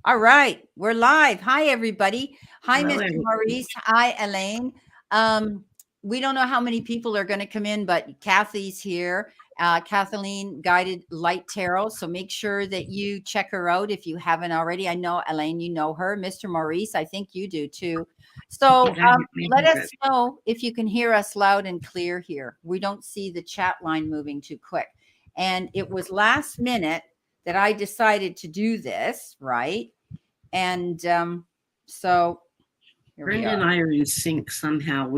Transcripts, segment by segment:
All right, we're live. Hi, everybody. Hi, Hello, Mr. everybody. Maurice. Hi, Elaine. Um, we don't know how many people are going to come in, but Kathy's here. Kathleen guided Light Tarot. So make sure that you check her out if you haven't already. I know, Elaine, you know her. Mr. Maurice, I think you do too. I So think I may let have us it. know if you can hear us loud and clear here. We don't see the chat line moving too quick. And it was last minute that I decided to do this, right? And so here we Brenda are. and I are in sync somehow.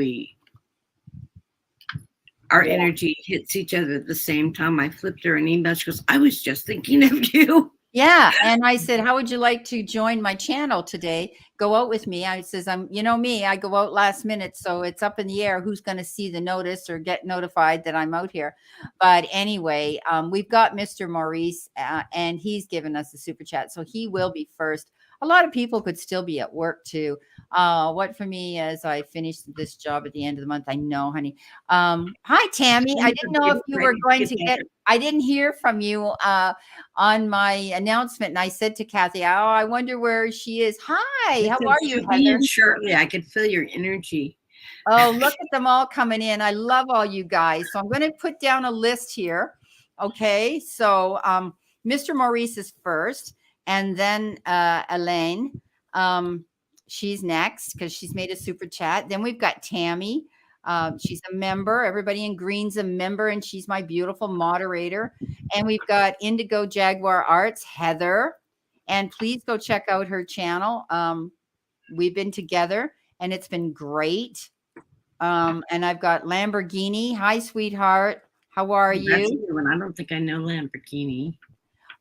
Our Yeah. energy hits each other at the same time. I flipped her an email. She goes, "I was just thinking of you." Yeah. And I said, how would you like to join my channel today? Go out with me. I says, you know me, I go out last minute. So it's up in the air. Who's going to see the notice or get notified that I'm out here? But anyway, we've got Mr. Maurice and he's given us a super chat. So he will be first. A lot of people could still be at work too. What for me as I finish this job at the end of the month? I know, honey. Hi, Tammy. I didn't know if you were going to get, I didn't hear from you on my announcement, and I said to Kathy, "Oh, I wonder where she is." Hi, how are you, She'll be Heather? in shortly. I could feel your energy. Oh, look at them all coming in. I love all you guys. So I'm going to put down a list here. Okay, so Mr. Maurice is first, and then Elaine. She's next because she's made a super chat. Then we've got Tammy. She's a member. Everybody in green's a member, and she's my beautiful moderator. And we've got Indigo Jaguar Arts, Heather. And please go check out her channel. We've been together, and it's been great. And I've got Lamborghini. Hi, sweetheart. How are That's a you? new one. I don't think I know Lamborghini.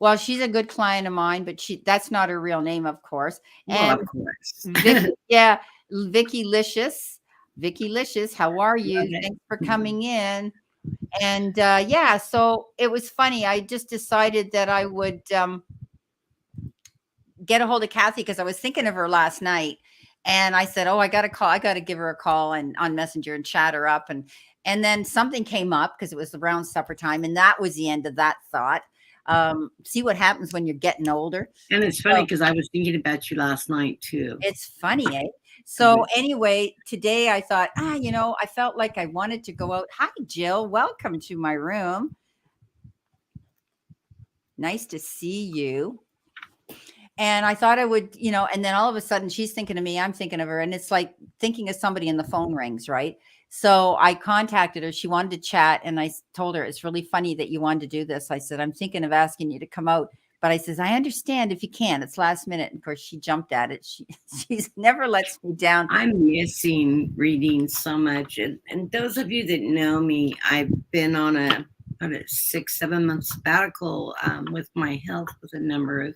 Well, she's a good client of mine, but that's not her real name, of course. Well, And of course. Vicky, yeah, Vicky Licious. Vicky Licious, how are you? Love Thanks for it. coming in. And yeah, so it was funny. I just decided that I would get a hold of Kathy because I was thinking of her last night. And I said, "Oh, I got to call. I got to give her a call and on Messenger and chat her up." And then something came up because it was around supper time, and that was the end of that thought. See what happens when you're getting older. And it's funny So because I was thinking about you last night too. it's funny, eh? So anyway, today I thought, I felt like I wanted to go out. Hi, Jill. Welcome to my room. Nice to see you. And I thought I would, and then all of a sudden she's thinking of me, I'm thinking of her. And it's like thinking of somebody and the phone rings, right? So I contacted her. She wanted to chat. And I told her, it's really funny that you wanted to do this. I said, I'm thinking of asking you to come out. But I says, I understand if you can. It's last minute. And of course, she jumped at it. She's never lets me down. I'm missing reading so much. And those of you that know me, I've been on a 6-7 month sabbatical with my health with a number of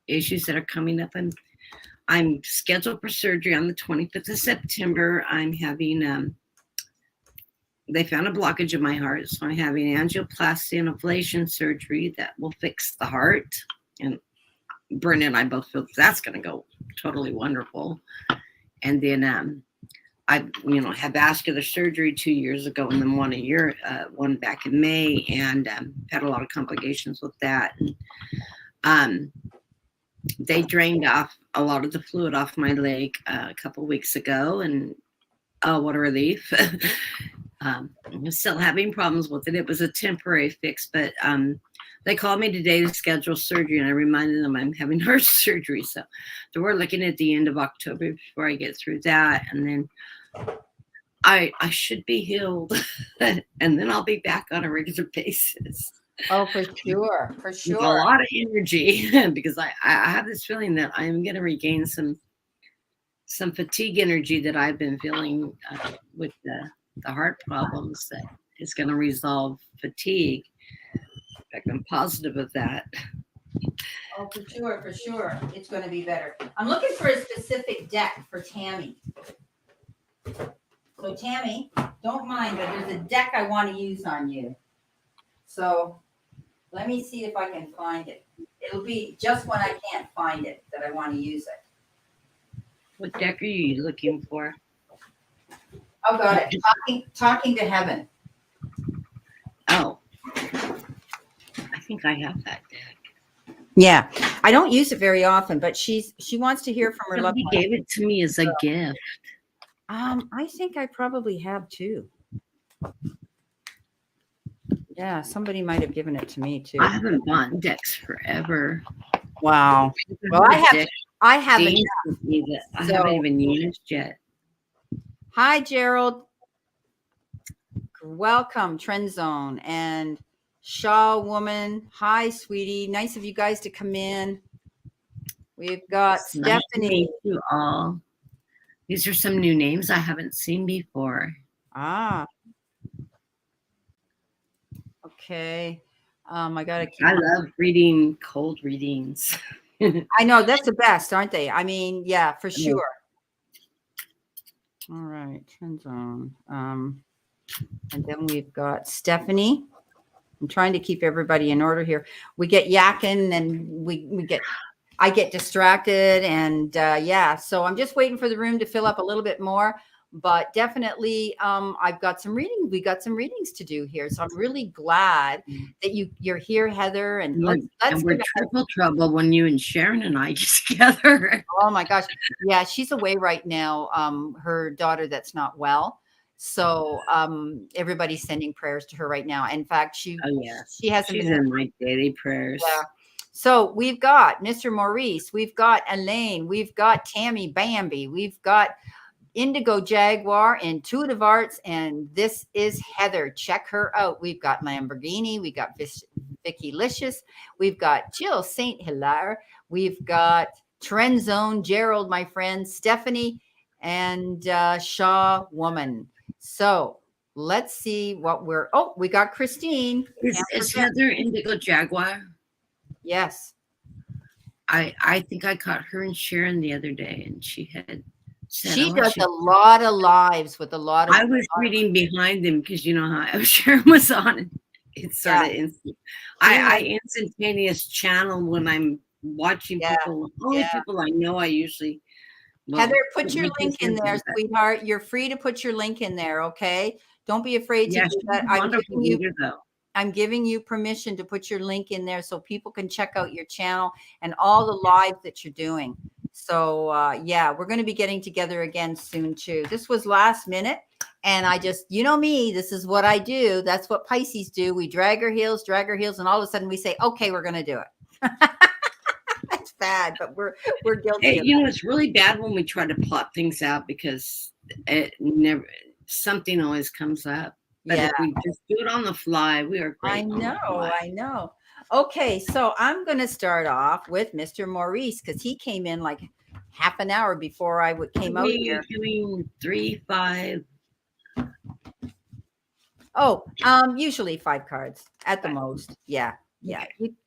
issues that are coming up. And I'm scheduled for surgery on the 25th of September. I'm having, they found a blockage in my heart. So I'm having angioplasty and ablation surgery that will fix the heart. And Brenda and I both feel that's going to go totally wonderful. And then I, had vascular surgery 2 years ago, and then one back in May, and had a lot of complications with that. And, they drained off a lot of the fluid off my leg a couple weeks ago, and oh, what a relief. I'm still having problems with it. It was a temporary fix, but they called me today to schedule surgery, and I reminded them I'm having heart surgery. So we're looking at the end of October before I get through that, and then I should be healed, and then I'll be back on a regular basis. Oh, for sure. For With a sure. lot of energy because I have this feeling that I'm going to regain some fatigue energy that I've been feeling with the heart problems that is going to resolve fatigue. In fact, I'm positive of that. Oh, for sure. For sure. It's going to be better. I'm looking for a specific deck for Tammy. So Tammy, don't mind, but there's a deck I want to use on you. So let me see if I can find it. It'll be just when I can't find it that I want to use it. What deck are you looking for? Oh, got it. Talking to Heaven. Oh, I think I have that deck. Yeah, I don't use it very often, but she wants to hear from her loved Somebody one. gave it to me as a gift. I think I probably have too. Yeah, somebody might have given it to me too. I haven't bought decks forever. Wow. Well, I haven't. Dean sent me that I So- haven't even used yet. Hi, Gerald. Welcome, Trend Zone and Shaw Woman. Hi, sweetie. Nice of you guys to come in. We've got It's nice to Stephanie. meet you all. These are some new names I haven't seen before. Ah. Okay. I gotta keep. I love reading cold readings. I know that's the best, aren't they? I mean, yeah, for sure. All right, Trend Zone. And then we've got Stephanie. I'm trying to keep everybody in order here. We get yakking and I get distracted and yeah. So I'm just waiting for the room to fill up a little bit more. But definitely, I've got some reading. We got some readings to do here, so I'm really glad that you're here, Heather. And let's we're triple trouble when you and Sharon and I get together. Oh my gosh, yeah, she's away right now. Her daughter that's not well, so everybody's sending prayers to her right now. In fact, she hasn't She's been in my daily prayers. Yeah. So we've got Mr. Maurice, we've got Elaine, we've got Tammy Bambi, we've got Indigo Jaguar, Intuitive Arts, and this is Heather. Check her out. We've got Lamborghini, we got Vicky Licious, we've got Jill St. Hilaire, we've got Trend Zone, Gerald, my friend, Stephanie, and Shaw Woman. So let's see what we got Christine. Is Heather Indigo Jaguar? Yes. I think I caught her and Sharon the other day, and she had said, she does a lot of lives with a lot of. I was reading behind them because you know how Sharon was on it. It's sort of instant. I instantaneous channel when I'm watching people. Only people I know. I usually. Heather, put your link in there, sweetheart. You're free to put your link in there. Okay, don't be afraid to do that. I'm giving you permission to put your link in there so people can check out your channel and all the lives that you're doing. So yeah, we're going to be getting together again soon too. This was last minute. And I just, you know me, this is what I do. That's what Pisces do. We drag our heels, and all of a sudden we say, okay, we're going to do it. That's bad, but we're guilty. You know, it's really bad when we try to plot things out because something always comes up. But if we just do it on the fly, we are great. I know. Okay, so I'm going to start off with Mr. Maurice because he came in like half an hour before I came out here. Doing 3, 5. Oh, usually 5 cards at the most. Yeah.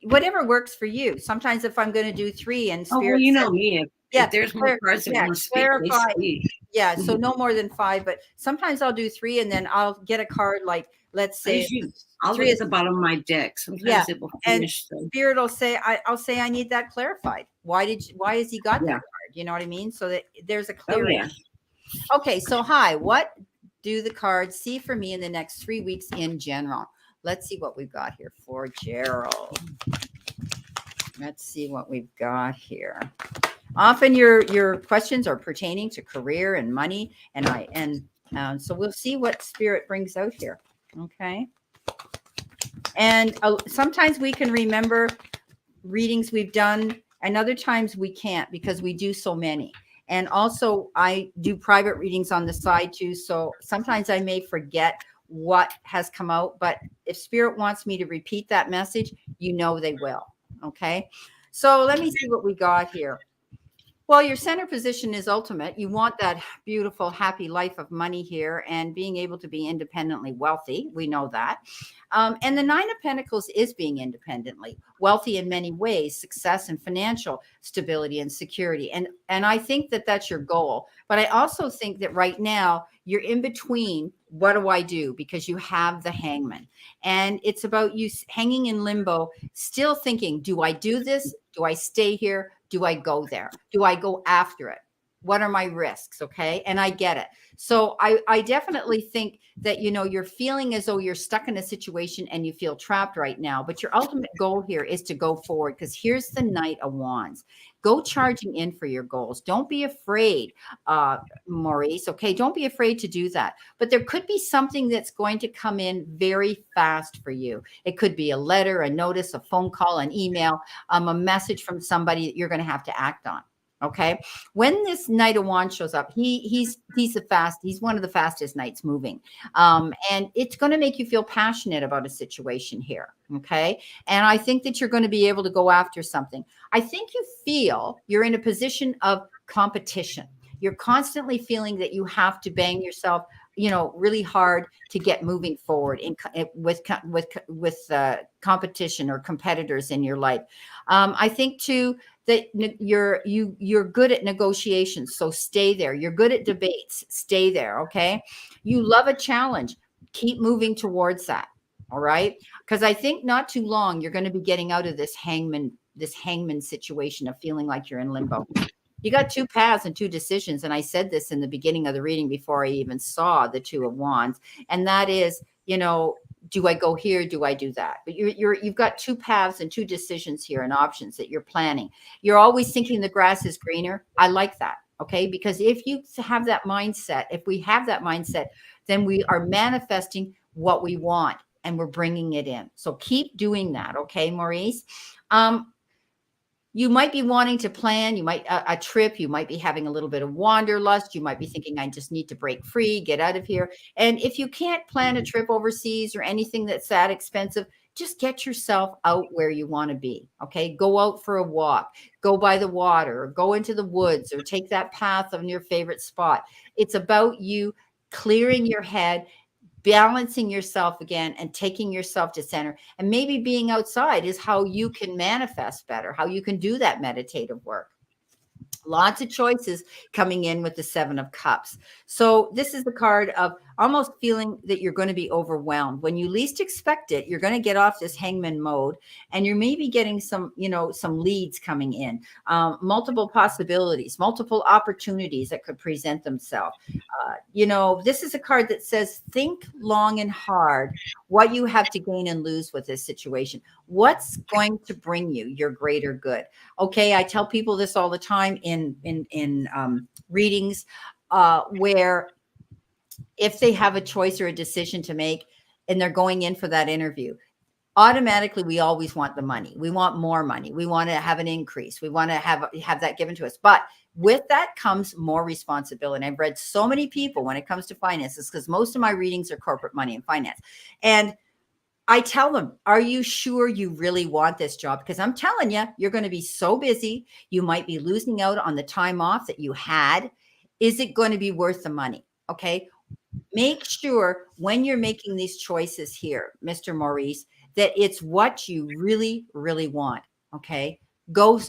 Whatever works for you. Sometimes if I'm going to do 3 and Spirit you know me. If there's more cards that want to speak, yeah, so no more than 5, but sometimes I'll do 3 and then I'll get a card like, let's say I'll look at the bottom of my deck. Sometimes it will finish. And Spirit will say, I'll say I need that clarified. Why has he got that card? You know what I mean? So that there's a clarity. Okay, so what do the cards see for me in the next 3 weeks in general? Let's see what we've got here for Gerald. Let's see what we've got here. Often your questions are pertaining to career and money, and so we'll see what Spirit brings out here. Okay. And sometimes we can remember readings we've done, and other times we can't because we do so many. And also, I do private readings on the side too, so sometimes I may forget what has come out, but if Spirit wants me to repeat that message, you know they will. Okay. So let me see what we got here. Well, your center position is ultimate. You want that beautiful, happy life of money here and being able to be independently wealthy. We know that. And the 9 of Pentacles is being independently wealthy in many ways, success and financial stability and security. And I think that that's your goal. But I also think that right now you're in between. What do I do? Because you have the Hangman. And it's about you hanging in limbo, still thinking, do I do this? Do I stay here? Do I go there? Do I go after it? What are my risks? Okay. And I get it. So I definitely think that, you're feeling as though you're stuck in a situation and you feel trapped right now, but your ultimate goal here is to go forward, because here's the Knight of Wands. Go charging in for your goals. Don't be afraid, Maurice. Okay. Don't be afraid to do that. But there could be something that's going to come in very fast for you. It could be a letter, a notice, a phone call, an email, a message from somebody that you're going to have to act on. Okay. When this Knight of Wands shows up, he's one of the fastest knights moving. And it's going to make you feel passionate about a situation here. Okay. And I think that you're going to be able to go after something. I think you feel you're in a position of competition. You're constantly feeling that you have to bang yourself, really hard to get moving forward with competition or competitors in your life. I think too that you're good at negotiations, so stay there. You're good at debates, stay there. Okay, you love a challenge, keep moving towards that. All right, because I think not too long you're going to be getting out of this hangman situation of feeling like you're in limbo. You got two paths and two decisions. And I said this in the beginning of the reading before I even saw the Two of Wands. And that is, do I go here? Do I do that? But you've got two paths and two decisions here and options that you're planning. You're always thinking the grass is greener. I like that. Okay. Because if we have that mindset, then we are manifesting what we want and we're bringing it in. So keep doing that. Okay, Maurice. You might be wanting to plan, a trip, you might be having a little bit of wanderlust, you might be thinking, I just need to break free, get out of here. And if you can't plan a trip overseas or anything that's that expensive, just get yourself out where you want to be. Okay. Go out for a walk, go by the water, or go into the woods, or take that path on your favorite spot. It's about you clearing your head, balancing yourself again, and taking yourself to center. And maybe being outside is how you can manifest better, how you can do that meditative work. Lots of choices coming in with the Seven of Cups. So this is the card of almost feeling that you're going to be overwhelmed. When you least expect it, you're going to get off this hangman mode, and you're maybe getting some leads coming in, multiple possibilities, multiple opportunities that could present themselves. This is a card that says, think long and hard what you have to gain and lose with this situation. What's going to bring you your greater good? Okay, I tell people this all the time in readings, where if they have a choice or a decision to make and they're going in for that interview, automatically we always want the money. We want more money. We want to have an increase. We want to have that given to us. But with that comes more responsibility. I've read so many people when it comes to finances, because most of my readings are corporate money and finance. And I tell them, are you sure you really want this job? Because I'm telling you, you're going to be so busy. You might be losing out on the time off that you had. Is it going to be worth the money? Okay. Make sure when you're making these choices here, Mr. Maurice, that it's what you really, really want. Okay. Go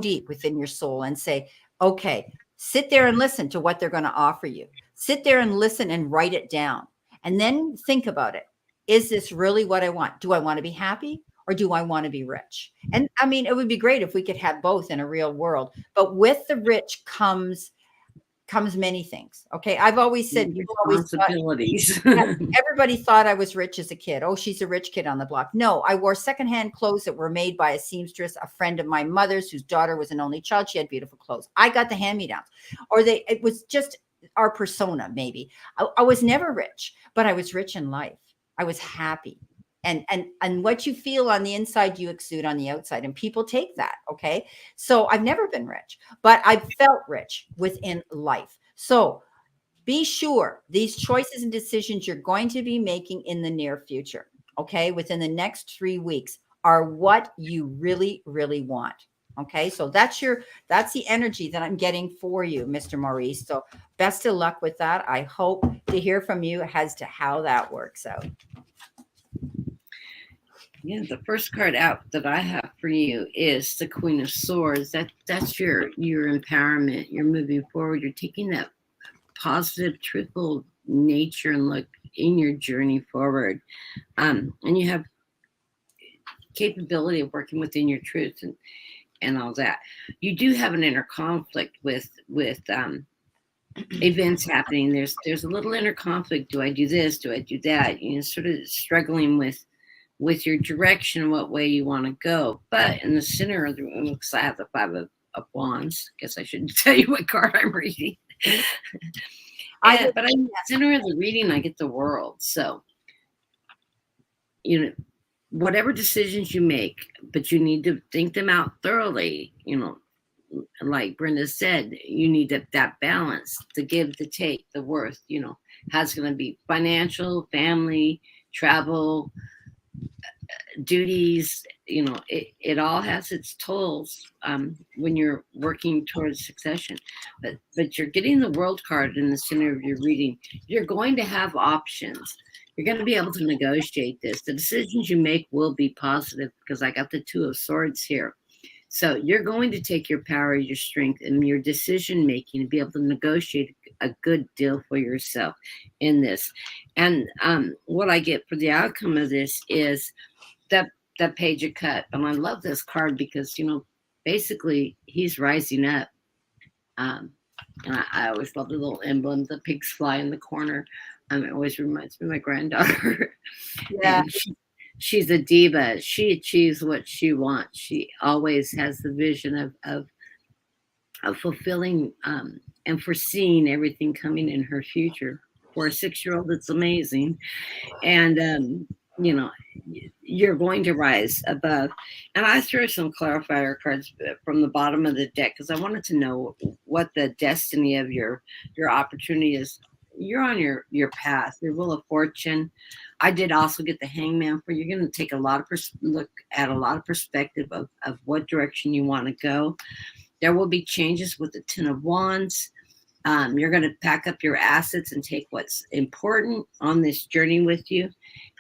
deep within your soul and say, okay, sit there and listen to what they're going to offer you. Sit there and listen and write it down. And then think about it. Is this really what I want? Do I want to be happy, or do I want to be rich? And I mean, it would be great if we could have both in a real world, but with the rich comes many things. Okay. I've always said, responsibilities. Everybody thought I was rich as a kid. Oh, she's a rich kid on the block. No, I wore secondhand clothes that were made by a seamstress, a friend of my mother's, whose daughter was an only child. She had beautiful clothes. I got the hand-me-downs, it was just our persona. Maybe I was never rich, but I was rich in life. I was happy. And what you feel on the inside, you exude on the outside, and people take that. Okay. So I've never been rich, but I felt rich within life. So be sure these choices and decisions you're going to be making in the near future, okay, within the next 3 weeks, are what you really, really want. Okay. So that's the energy that I'm getting for you, Mr. Maurice. So best of luck with that. I hope to hear from you as to how that works out. Yeah, the first card out that I have for you is the Queen of Swords. That's your empowerment. You're moving forward. You're taking that positive, truthful nature and look in your journey forward. And you have capability of working within your truth. And and all that. You do have an inner conflict with events happening. There's a little inner conflict. Do I do this? Do I do that? You know, sort of struggling with your direction, what way you want to go. But in the center of the room, because I have the Five of Wands, I guess I shouldn't tell you what card I'm reading. But in the center of the reading, I get the World. So, you know, whatever decisions you make, but you need to think them out thoroughly. You know, like Brenda said, you need that balance, the give, the take, the worth. You know, how it's going to be financial, family, travel, duties. You know, it all has its tolls when you're working towards succession. But you're getting the World card in the center of your reading. You're going to have options. You're going to be able to negotiate this. The decisions you make will be positive, because I got the Two of Swords here. So you're going to take your power, your strength, and your decision making and be able to negotiate a good deal for yourself in this. And what I get for the outcome of this is that Page of Cups. And I love this card because, you know, basically he's rising up. And I always love the little emblem, the pigs fly in the corner. It always reminds me of my granddaughter. Yeah. She's a diva. She achieves what she wants. She always has the vision of fulfilling and foreseeing everything coming in her future. For a 6-year-old, it's amazing. And, you know, you're going to rise above. And I threw some clarifier cards from the bottom of the deck because I wanted to know what the destiny of your opportunity is. You're on your path, your Wheel of Fortune. I did also get the Hangman for you. You're going to take a lot of look at a lot of perspective of what direction you want to go. There will be changes with the Ten of Wands. You're going to pack up your assets and take what's important on this journey with you,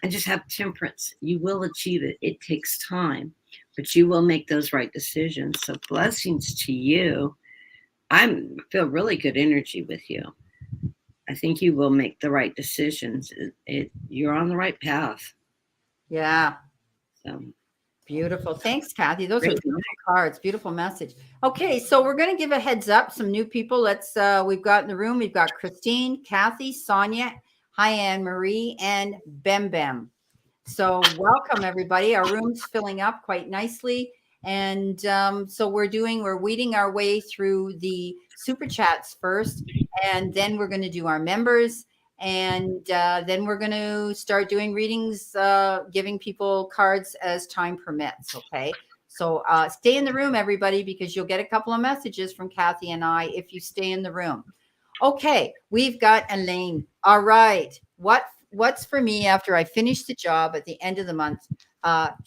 and just have temperance. You will achieve it. It takes time, but you will make those right decisions. So blessings to you. I feel really good energy with you. I think you will make the right decisions. You're on the right path. Yeah. So beautiful. Thanks, Kathy. Those are beautiful cards. Beautiful message. Okay, so we're going to give a heads up. Some new people. We've got in the room. We've got Christine, Kathy, Sonia, hi Anne Marie, and Bem Bem. So welcome everybody. Our room's filling up quite nicely, and so we're weeding our way through the super chats first, and then we're going to do our members. And then we're going to start doing readings, giving people cards as time permits. Okay. So stay in the room, everybody, because you'll get a couple of messages from Kathy and I if you stay in the room. Okay. We've got Elaine. All right. What's for me after I finish the job at the end of the month?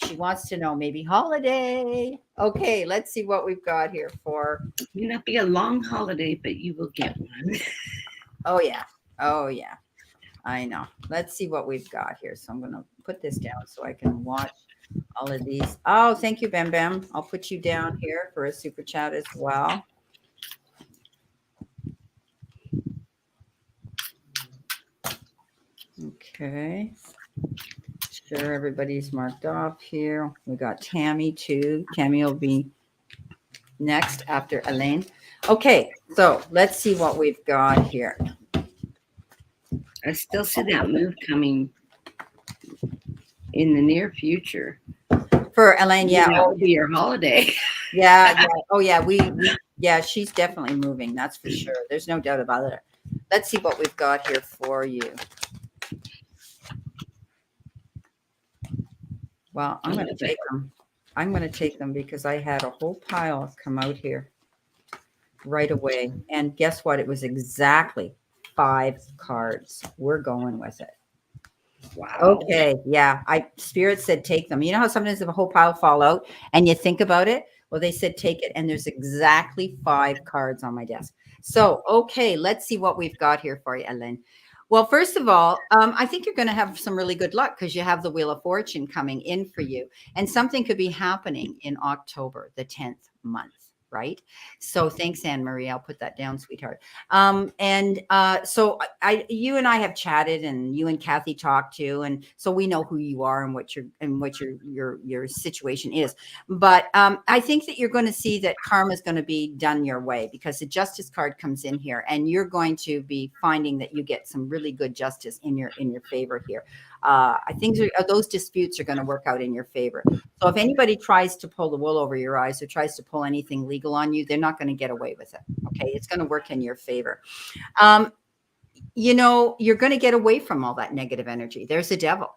She wants to know, maybe holiday. Okay. Let's see what we've got here for. It may not be a long holiday, but you will get one. Oh, yeah. Oh, yeah, I know. Let's see what we've got here. So I'm going to put this down so I can watch all of these. Oh, thank you, Bem Bem. I'll put you down here for a super chat as well. Okay. Sure, everybody's marked off here. We got Tammy too. Tammy will be next after Elaine. Okay, so let's see what we've got here. I still see that move coming in the near future. For Elaine, yeah. That will be your holiday. Yeah. Oh, yeah. Yeah, she's definitely moving. That's for sure. There's no doubt about it. Let's see what we've got here for you. Well, I'm going to take them. I'm going to take them because I had a whole pile come out here right away. And guess what? It was exactly 5 cards. We're going with it. Wow. Okay. Yeah. Spirit said take them. You know how sometimes if a whole pile fall out and you think about it? Well, they said take it. And there's exactly 5 cards on my desk. So, okay. Let's see what we've got here for you, Ellen. Well, first of all, I think you're going to have some really good luck because you have the Wheel of Fortune coming in for you. And something could be happening in October, the 10th month. right? So thanks, Anne Marie. I'll put that down, sweetheart. So you and I have chatted, and you and Kathy talked too, and so we know who you are and what your situation is. But I think that you're going to see that karma is going to be done your way, because the justice card comes in here, and you're going to be finding that you get some really good justice in your favor here. I think those disputes are going to work out in your favor. So if anybody tries to pull the wool over your eyes or tries to pull anything legal on you, they're not going to get away with it. Okay. It's going to work in your favor. You're going to get away from all that negative energy. There's the devil.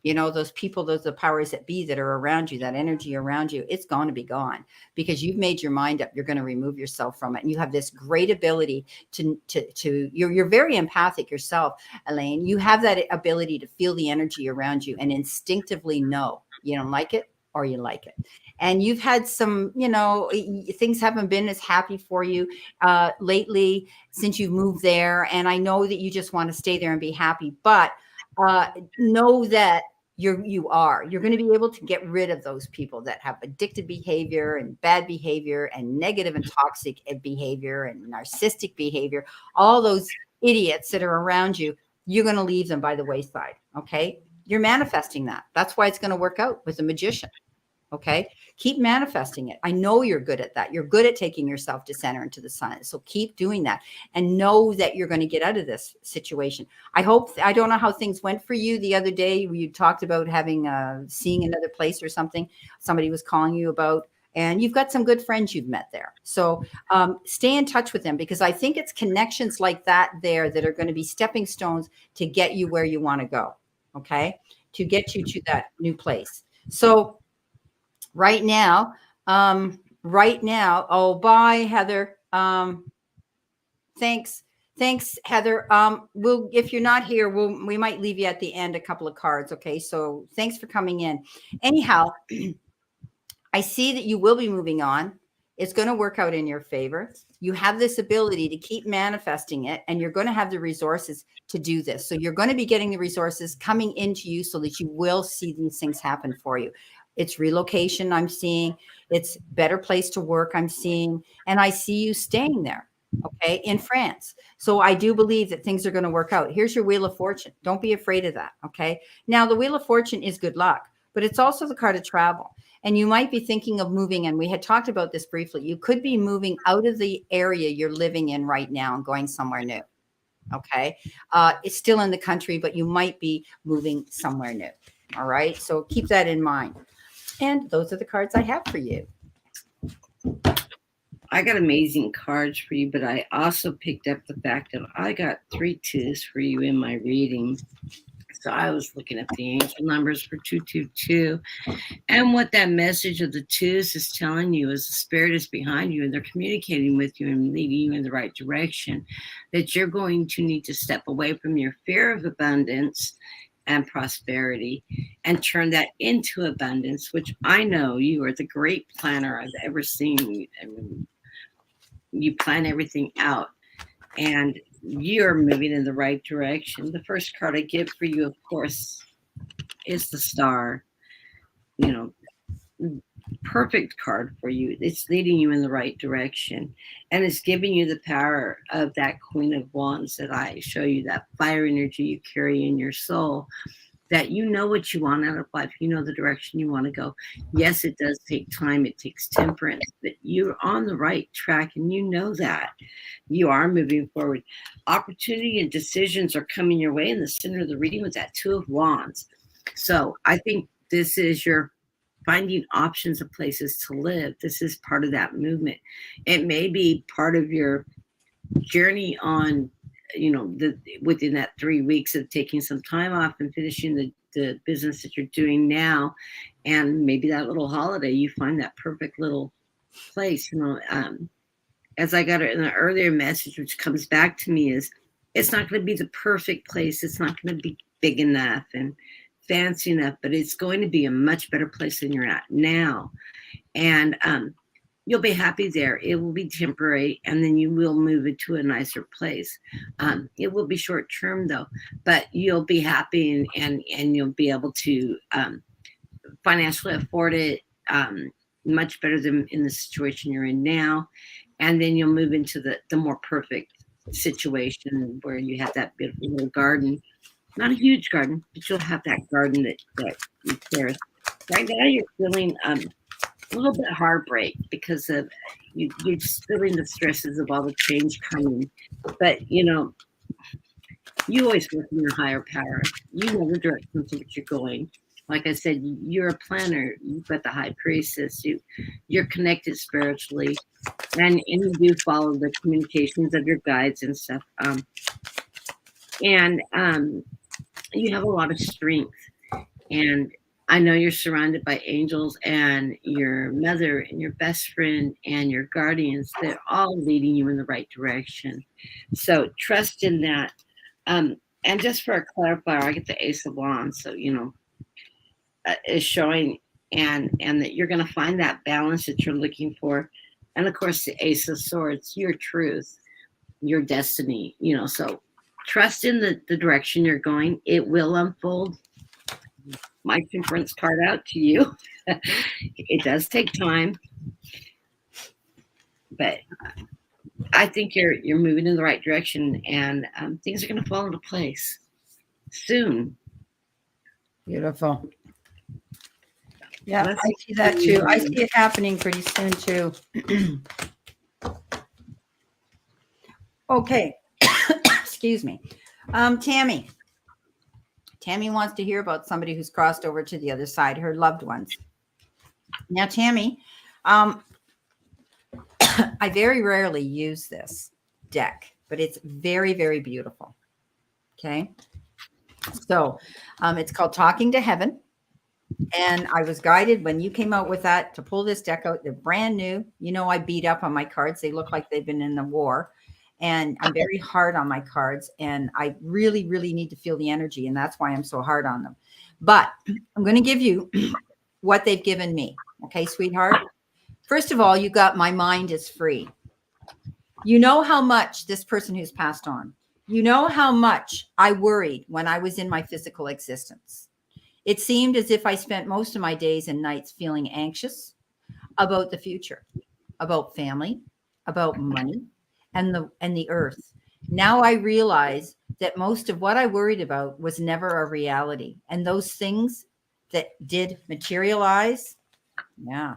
Those people, those the powers that be that are around you, that energy around you, it's going to be gone, because you've made your mind up. You're going to remove yourself from it. And you have this great ability you're very empathic yourself, Elaine. You have that ability to feel the energy around you and instinctively know you don't like it or you like it. And you've had some, things haven't been as happy for you lately since you've moved there. And I know that you just want to stay there and be happy, but know that you're going to be able to get rid of those people that have addictive behavior and bad behavior and negative and toxic behavior and narcissistic behavior. All those idiots that are around you, you're going to leave them by the wayside. Okay. You're manifesting that. That's why it's going to work out with the magician. Okay. Keep manifesting it. I know you're good at that. You're good at taking yourself to center and to the sun. So keep doing that and know that you're going to get out of this situation. I don't know how things went for you the other day. You talked about seeing another place or something. Somebody was calling you about, and you've got some good friends you've met there. So stay in touch with them, because I think it's connections like that there that are going to be stepping stones to get you where you want to go. Okay. To get you to that new place. So right now, oh, bye, Heather. Thanks, Heather. If you're not here, we might leave you at the end a couple of cards. Okay, so thanks for coming in. Anyhow, I see that you will be moving on. It's going to work out in your favor. You have this ability to keep manifesting it, and you're going to have the resources to do this. So you're going to be getting the resources coming into you so that you will see these things happen for you. It's relocation I'm seeing. It's better place to work I'm seeing. And I see you staying there, okay, in France. So I do believe that things are going to work out. Here's your Wheel of Fortune. Don't be afraid of that, okay? Now, the Wheel of Fortune is good luck, but it's also the card of travel. And you might be thinking of moving, and we had talked about this briefly. You could be moving out of the area you're living in right now and going somewhere new, okay? It's still in the country, but you might be moving somewhere new, all right? So keep that in mind. And those are the cards I have for you. I got amazing cards for you, but I also picked up the fact that I got 3 twos for you in my reading. So I was looking at the angel numbers for 222. And what that message of the twos is telling you is the spirit is behind you, and they're communicating with you and leading you in the right direction, that you're going to need to step away from your fear of abundance and prosperity and turn that into abundance, which I know you are the great planner I've ever seen. I mean, you plan everything out and you're moving in the right direction. The first card I get for you, of course, is the star. Perfect card for you. It's leading you in the right direction, and it's giving you the power of that Queen of Wands that I show you, that fire energy you carry in your soul, that you know what you want out of life. You know the direction you want to go. Yes, it does take time. It takes temperance, but you're on the right track, and you know that you are moving forward. Opportunity and decisions are coming your way in the center of the reading with that Two of Wands. So I think this is your finding options of places to live. This is part of that movement. It may be part of your journey on, within that 3 weeks of taking some time off and finishing the business that you're doing now. And maybe that little holiday, you find that perfect little place, as I got it in an earlier message, which comes back to me, is it's not going to be the perfect place. It's not going to be big enough and fancy enough, but it's going to be a much better place than you're at now. And you'll be happy there. It will be temporary, and then you will move into a nicer place. It will be short term though, but you'll be happy and you'll be able to financially afford it. much better than in the situation you're in now. And then you'll move into the more perfect situation where you have that beautiful little garden. Not a huge garden, but you'll have that garden that you cherish. Right now, you're feeling a little bit heartbreak because of you're just feeling the stresses of all the change coming. But you always work in your higher power. You know the direction to which you're going. Like I said, you're a planner. You've got the high priestess. You're connected spiritually, and you do follow the communications of your guides and stuff. And you have a lot of strength. And I know you're surrounded by angels and your mother and your best friend and your guardians. They're all leading you in the right direction. So trust in that. And just for a clarifier, I get the Ace of Wands. So, is showing and that you're going to find that balance that you're looking for. And of course, the Ace of Swords, your truth, your destiny, so trust in the direction you're going. It will unfold. My Temperance card out to you. It does take time, but I think you're moving in the right direction, and things are going to fall into place soon. Beautiful. Yeah, I see that too. I see it happening pretty soon too. Okay. Excuse me. Tammy. Tammy wants to hear about somebody who's crossed over to the other side, her loved ones. Now, Tammy, I very rarely use this deck, but it's very, very beautiful. Okay. So it's called Talking to Heaven. And I was guided when you came out with that to pull this deck out. They're brand new. I beat up on my cards. They look like they've been in the war. And I'm very hard on my cards. And I really, really need to feel the energy. And that's why I'm so hard on them. But I'm going to give you what they've given me. Okay, sweetheart? First of all, you got my mind is free. You know how much this person who's passed on, you know how much I worried when I was in my physical existence. It seemed as if I spent most of my days and nights feeling anxious about the future, about family, about money, and the earth. Now I realize that most of what I worried about was never a reality. And those things that did materialize, yeah,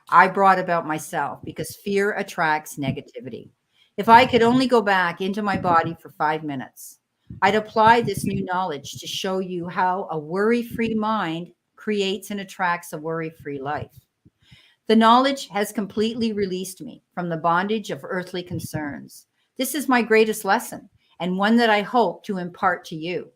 I brought about myself because fear attracts negativity. If I could only go back into my body for 5 minutes, I'd apply this new knowledge to show you how a worry-free mind creates and attracts a worry-free life. The knowledge has completely released me from the bondage of earthly concerns. This is my greatest lesson and one that I hope to impart to you.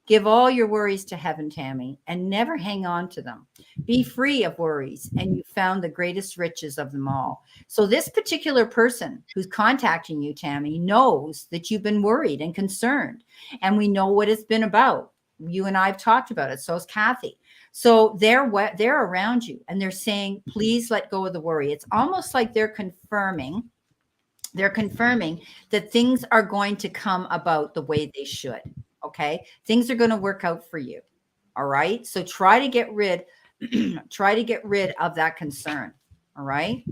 Give all your worries to heaven, Tammy, and never hang on to them. Be free of worries, and you found the greatest riches of them all. So this particular person who's contacting you, Tammy, knows that you've been worried and concerned, and we know what it's been about. You and I have talked about it. So is Kathy. So they're around you, and they're saying, please let go of the worry. It's almost like they're confirming that things are going to come about the way they should. Okay. Things are going to work out for you. All right. So try to get rid of that concern. All right.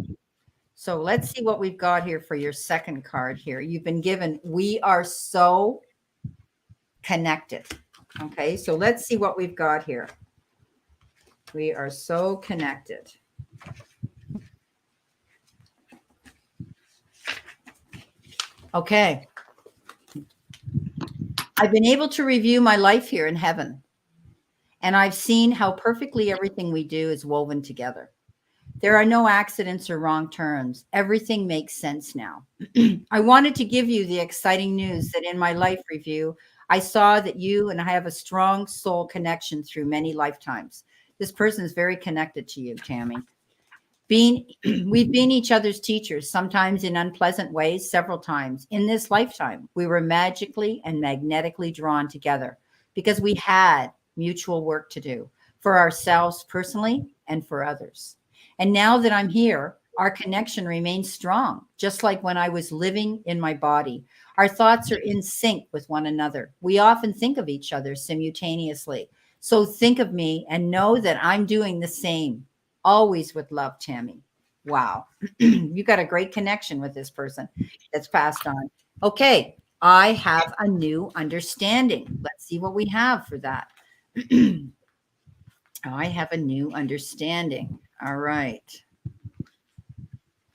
So let's see what we've got here for your second card here. You've been given, we are so connected. Okay. So let's see what we've got here. We are so connected. Okay. I've been able to review my life here in heaven, and I've seen how perfectly everything we do is woven together. There are no accidents or wrong turns. Everything makes sense now. I wanted to give you the exciting news that in my life review, I saw that you and I have a strong soul connection through many lifetimes. This person is very connected to you, Tammy. We've been each other's teachers, sometimes in unpleasant ways, several times. In this lifetime, we were magically and magnetically drawn together because we had mutual work to do for ourselves personally and for others. And now that I'm here, our connection remains strong, just like when I was living in my body. Our thoughts are in sync with one another. We often think of each other simultaneously. So think of me and know that I'm doing the same. Always with love, Tammy. Wow. You got a great connection with this person that's passed on. Okay. I have a new understanding. Let's see what we have for that. I have a new understanding. All right.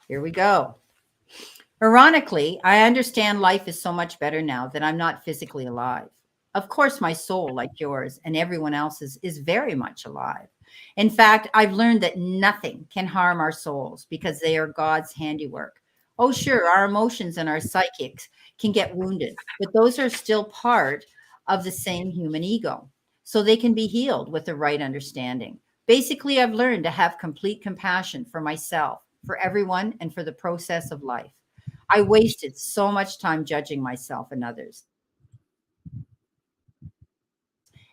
Here we go. Ironically, I understand life is so much better now that I'm not physically alive. Of course, my soul, like yours and everyone else's, is very much alive. In fact, I've learned that nothing can harm our souls because they are God's handiwork. Oh, sure, our emotions and our psychics can get wounded, but those are still part of the same human ego. So they can be healed with the right understanding. Basically, I've learned to have complete compassion for myself, for everyone, and for the process of life. I wasted so much time judging myself and others.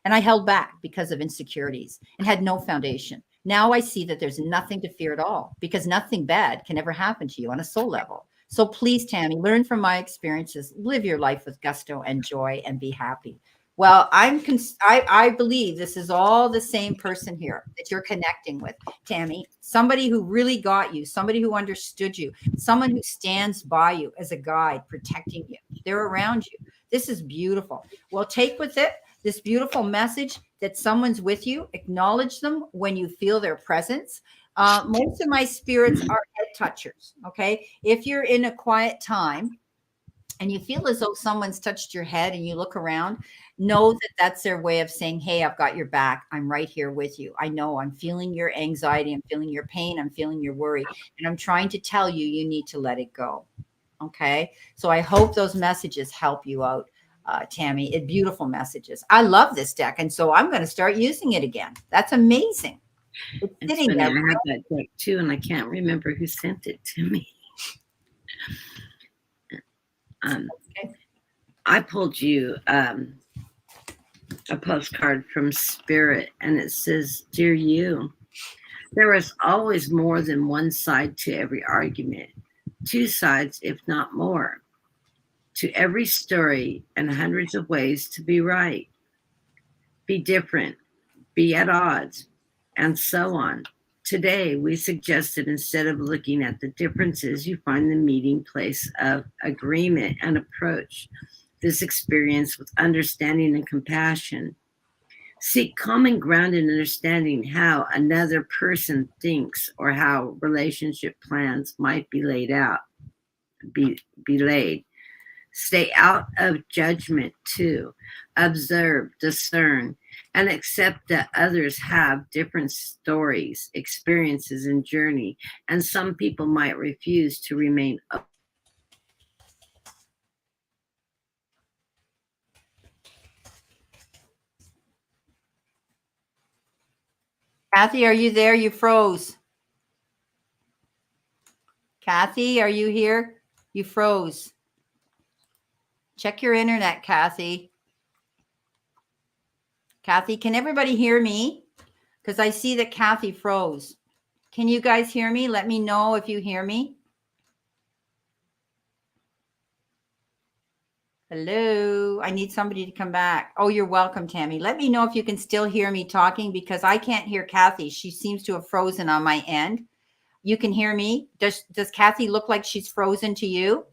And I held back because of insecurities and had no foundation. Now I see that there's nothing to fear at all because nothing bad can ever happen to you on a soul level. So please, Tammy, learn from my experiences, live your life with gusto and joy, and be happy. Well, I believe this is all the same person here that you're connecting with, Tammy. Somebody who really got you, somebody who understood you, someone who stands by you as a guide, protecting you. They're around you. This is beautiful. Well, take with it this beautiful message that someone's with you. Acknowledge them when you feel their presence. Most of my spirits are head touchers. Okay. If you're in a quiet time and you feel as though someone's touched your head and you look around, know that that's their way of saying, hey, I've got your back. I'm right here with you. I know I'm feeling your anxiety. I'm feeling your pain. I'm feeling your worry. And I'm trying to tell you, you need to let it go. Okay. So I hope those messages help you out, Tammy. Beautiful messages. I love this deck. And so I'm going to start using it again. That's amazing. It's It's sitting funny. there. I have that deck too, and I can't remember who sent it to me. Okay. I pulled you a postcard from Spirit, and it says, "Dear you, there is always more than one side to every argument, two sides, if not more, to every story, and hundreds of ways to be right, be different, be at odds, and so on. Today, we suggested instead of looking at the differences, you find the meeting place of agreement and approach this experience with understanding and compassion. Seek common ground in understanding how another person thinks or how relationship plans might be laid out, be laid. Stay out of judgment too. Observe, discern, and accept that others have different stories, experiences, and journey. And some people might refuse to remain open. Kathy, are you there? You froze. Kathy, are you here? You froze. Check your internet, Kathy. Kathy, can everybody hear me? Because I see that Kathy froze. Can you guys hear me? Let me know if you hear me. Hello. I need somebody to come back. Oh, you're welcome, Tammy. Let me know if you can still hear me talking because I can't hear Kathy. She seems to have frozen on my end. You can hear me? Does Kathy look like she's frozen to you?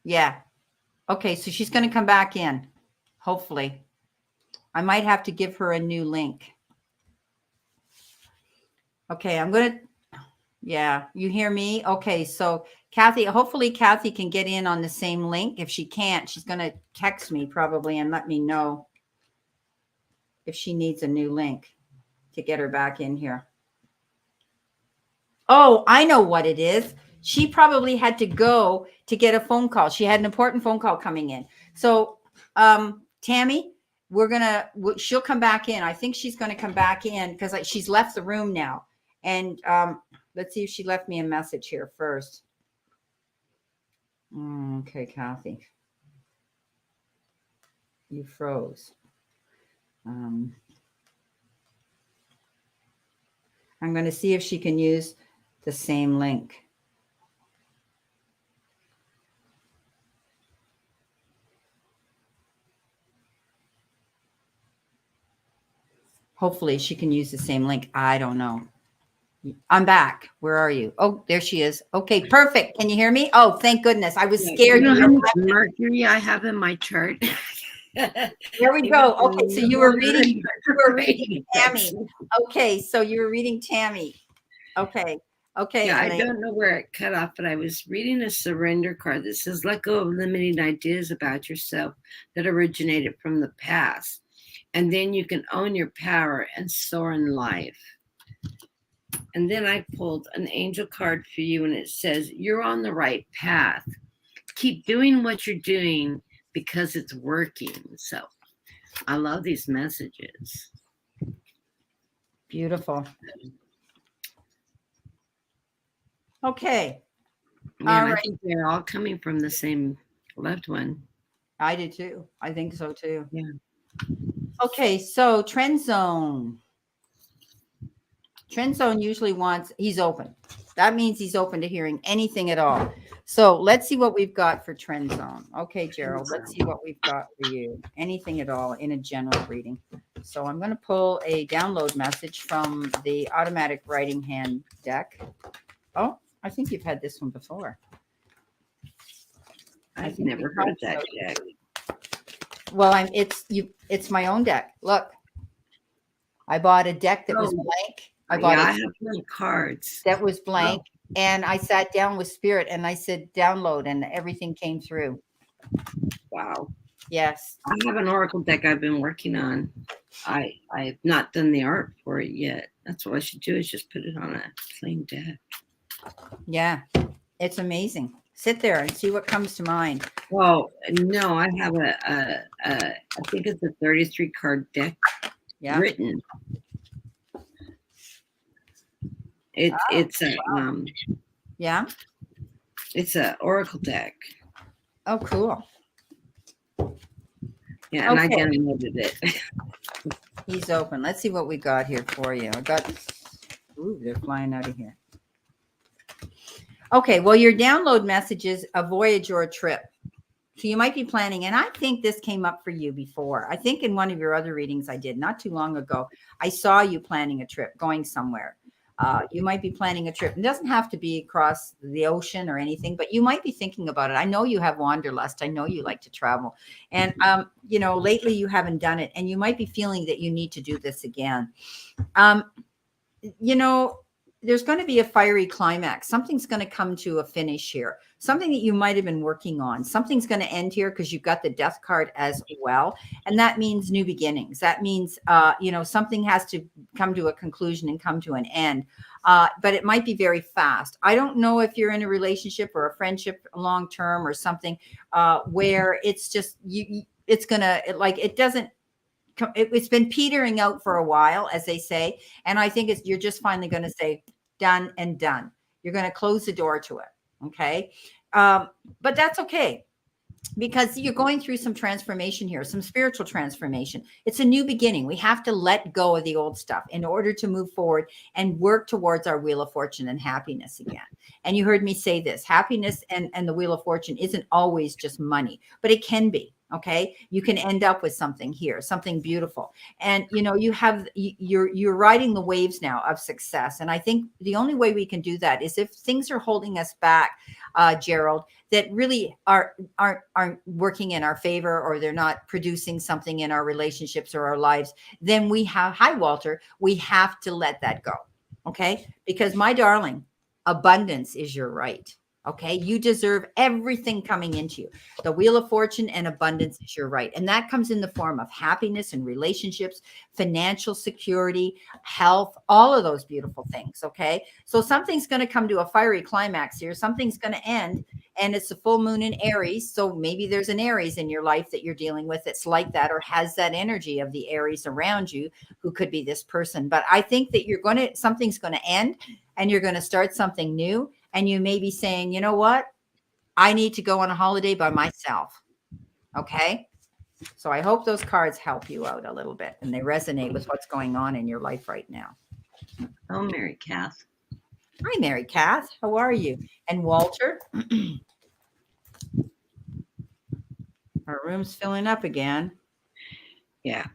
Yeah. Okay, so she's going to come back in, hopefully. I might have to give her a new link. Okay, I'm going to, yeah, you hear me? Okay, so Kathy, hopefully Kathy can get in on the same link. If she can't, she's going to text me probably and let me know if she needs a new link to get her back in here. Oh, I know what it is. She probably had to go to get a phone call. She had an important phone call coming in. So, Tammy, she'll come back in. I think she's going to come back in because she's left the room now. And let's see if she left me a message here first. Okay, Kathy. You froze. I'm going to see if she can use the same link. Hopefully she can use the same link. I don't know. I'm back. Where are you? Oh, there she is. Okay, perfect. Can you hear me? Oh, thank goodness. I was Yeah, scared. you know You how were much Mercury I have in my chart? There we It go. was Okay, so no longer you were reading Tammy. affection. Okay, so you were reading Tammy. Okay. Okay, Yeah, I Elaine. don't know where it cut off, but I was reading a surrender card that says, let go of limiting ideas about yourself that originated from the past. And then you can own your power and soar in life. And then I pulled an angel card for you, and it says, you're on the right path. Keep doing what you're doing because it's working. So I love these messages. Beautiful. Okay. Yeah, All and I right. think they're all coming from the same loved one. I do too. I think so too. Yeah. Okay, so trend zone. Trend zone usually wants, he's open. That means he's open to hearing anything at all. So let's see what we've got for trend zone. Okay, Gerald, let's see what we've got for you. Anything at all in a general reading. So I'm going to pull a download message from the automatic writing hand deck. Oh, I think you've had this one before. I've never heard of that deck. Well, it's my own deck. Look, I bought a deck that was blank. I have blank cards. That was blank. And I sat down with Spirit and I said, download, and everything came through. Wow. Yes. I have an oracle deck I've been working on. I have not done the art for it yet. That's what I should do, is just put it on a plain deck. Yeah. It's amazing. Sit there and see what comes to mind. Well, no, I have I think it's a 33 card deck written. It's a yeah. It's a oracle deck. Oh, cool. Yeah, and I downloaded it. He's open. Let's see what we got here for you. I got, ooh, they're flying out of here. Okay, well, your download message is a voyage or a trip. So you might be planning, and I think this came up for you before. I think in one of your other readings I did not too long ago, I saw you planning a trip, going somewhere. You might be planning a trip. It doesn't have to be across the ocean or anything, but you might be thinking about it. I know you have wanderlust. I know you like to travel. And, you know, lately you haven't done it, and you might be feeling that you need to do this again. You know, there's going to be a fiery climax. Something's going to come to a finish here. Something that you might have been working on. Something's going to end here because you've got the death card as well. And that means new beginnings. That means, you know, something has to come to a conclusion and come to an end. But it might be very fast. I don't know if you're in a relationship or a friendship long term or something where it's just, it's going to, like, it doesn't, it's been petering out for a while, as they say. And I think you're just finally going to say done and done. You're going to close the door to it. Okay. But that's okay, because you're going through some transformation here, some spiritual transformation. It's a new beginning. We have to let go of the old stuff in order to move forward and work towards our wheel of fortune and happiness again. And you heard me say this, happiness and the wheel of fortune isn't always just money, but it can be. Okay. You can end up with something here, something beautiful. And, you know, you're riding the waves now of success. And I think the only way we can do that is if things are holding us back, Gerald, that really aren't working in our favor, or they're not producing something in our relationships or our lives, then we have, hi, Walter, we have to let that go. Okay. Because my darling, abundance is your right. Okay. You deserve everything coming into you. The wheel of fortune and abundance is your right. And that comes in the form of happiness and relationships, financial security, health, all of those beautiful things. Okay. So something's going to come to a fiery climax here. Something's going to end, and it's a full moon in Aries. So maybe there's an Aries in your life that you're dealing with that's like that, or has that energy of the Aries around you, who could be this person. But I think that something's going to end, and you're going to start something new. And you may be saying, you know what? I need to go on a holiday by myself. Okay. So I hope those cards help you out a little bit and they resonate with what's going on in your life right now. Oh, Mary Kath. Hi, Mary Kath. How are you? And Walter? Our room's filling up again. Yeah.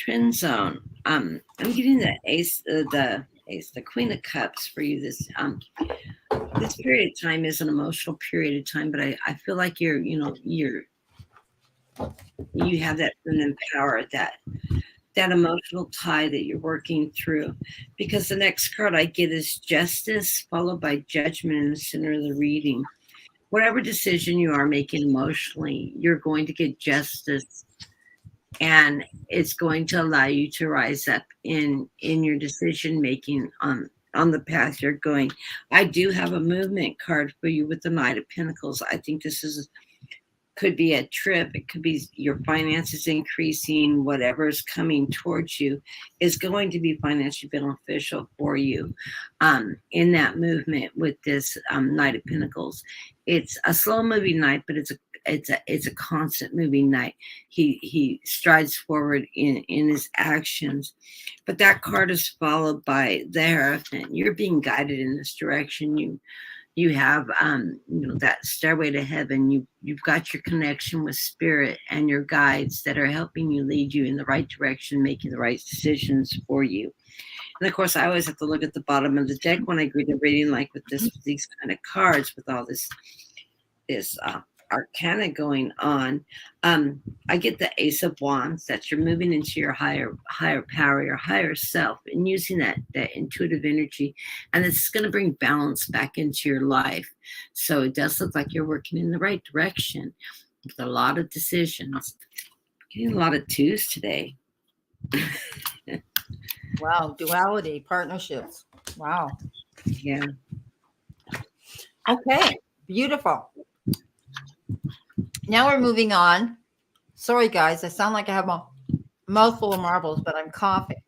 Twin zone. I'm getting the the Queen of Cups for you. This period of time is an emotional period of time, but I feel like you have that feminine power, that emotional tie that you're working through. Because the next card I get is Justice, followed by Judgment in the center of the reading. Whatever decision you are making emotionally, you're going to get justice, and it's going to allow you to rise up in your decision making on the path you're going. I do have a movement card for you with the Knight of Pentacles. I think this could be a trip. It could be your finances increasing. Whatever is coming towards you is going to be financially beneficial for you in that movement with this Knight of Pentacles. It's a slow moving knight, but it's a constant moving knight. He strides forward in his actions. But that card is followed by the Hierophant. You're being guided in this direction. You have that stairway to heaven. You've got your connection with spirit and your guides that are helping you, lead you in the right direction, making the right decisions for you. And of course, I always have to look at the bottom of the deck when I read the reading, like with these kind of cards, with all this arcana going on. I get the Ace of Wands, that you're moving into your higher power, your higher self, and using that intuitive energy, and it's going to bring balance back into your life. So it does look like you're working in the right direction with a lot of decisions. Getting a lot of twos today. Wow, duality, partnerships. Wow. Yeah. Okay, beautiful. Now we're moving on. Sorry, guys, I sound like I have a mouthful of marbles, but I'm coughing.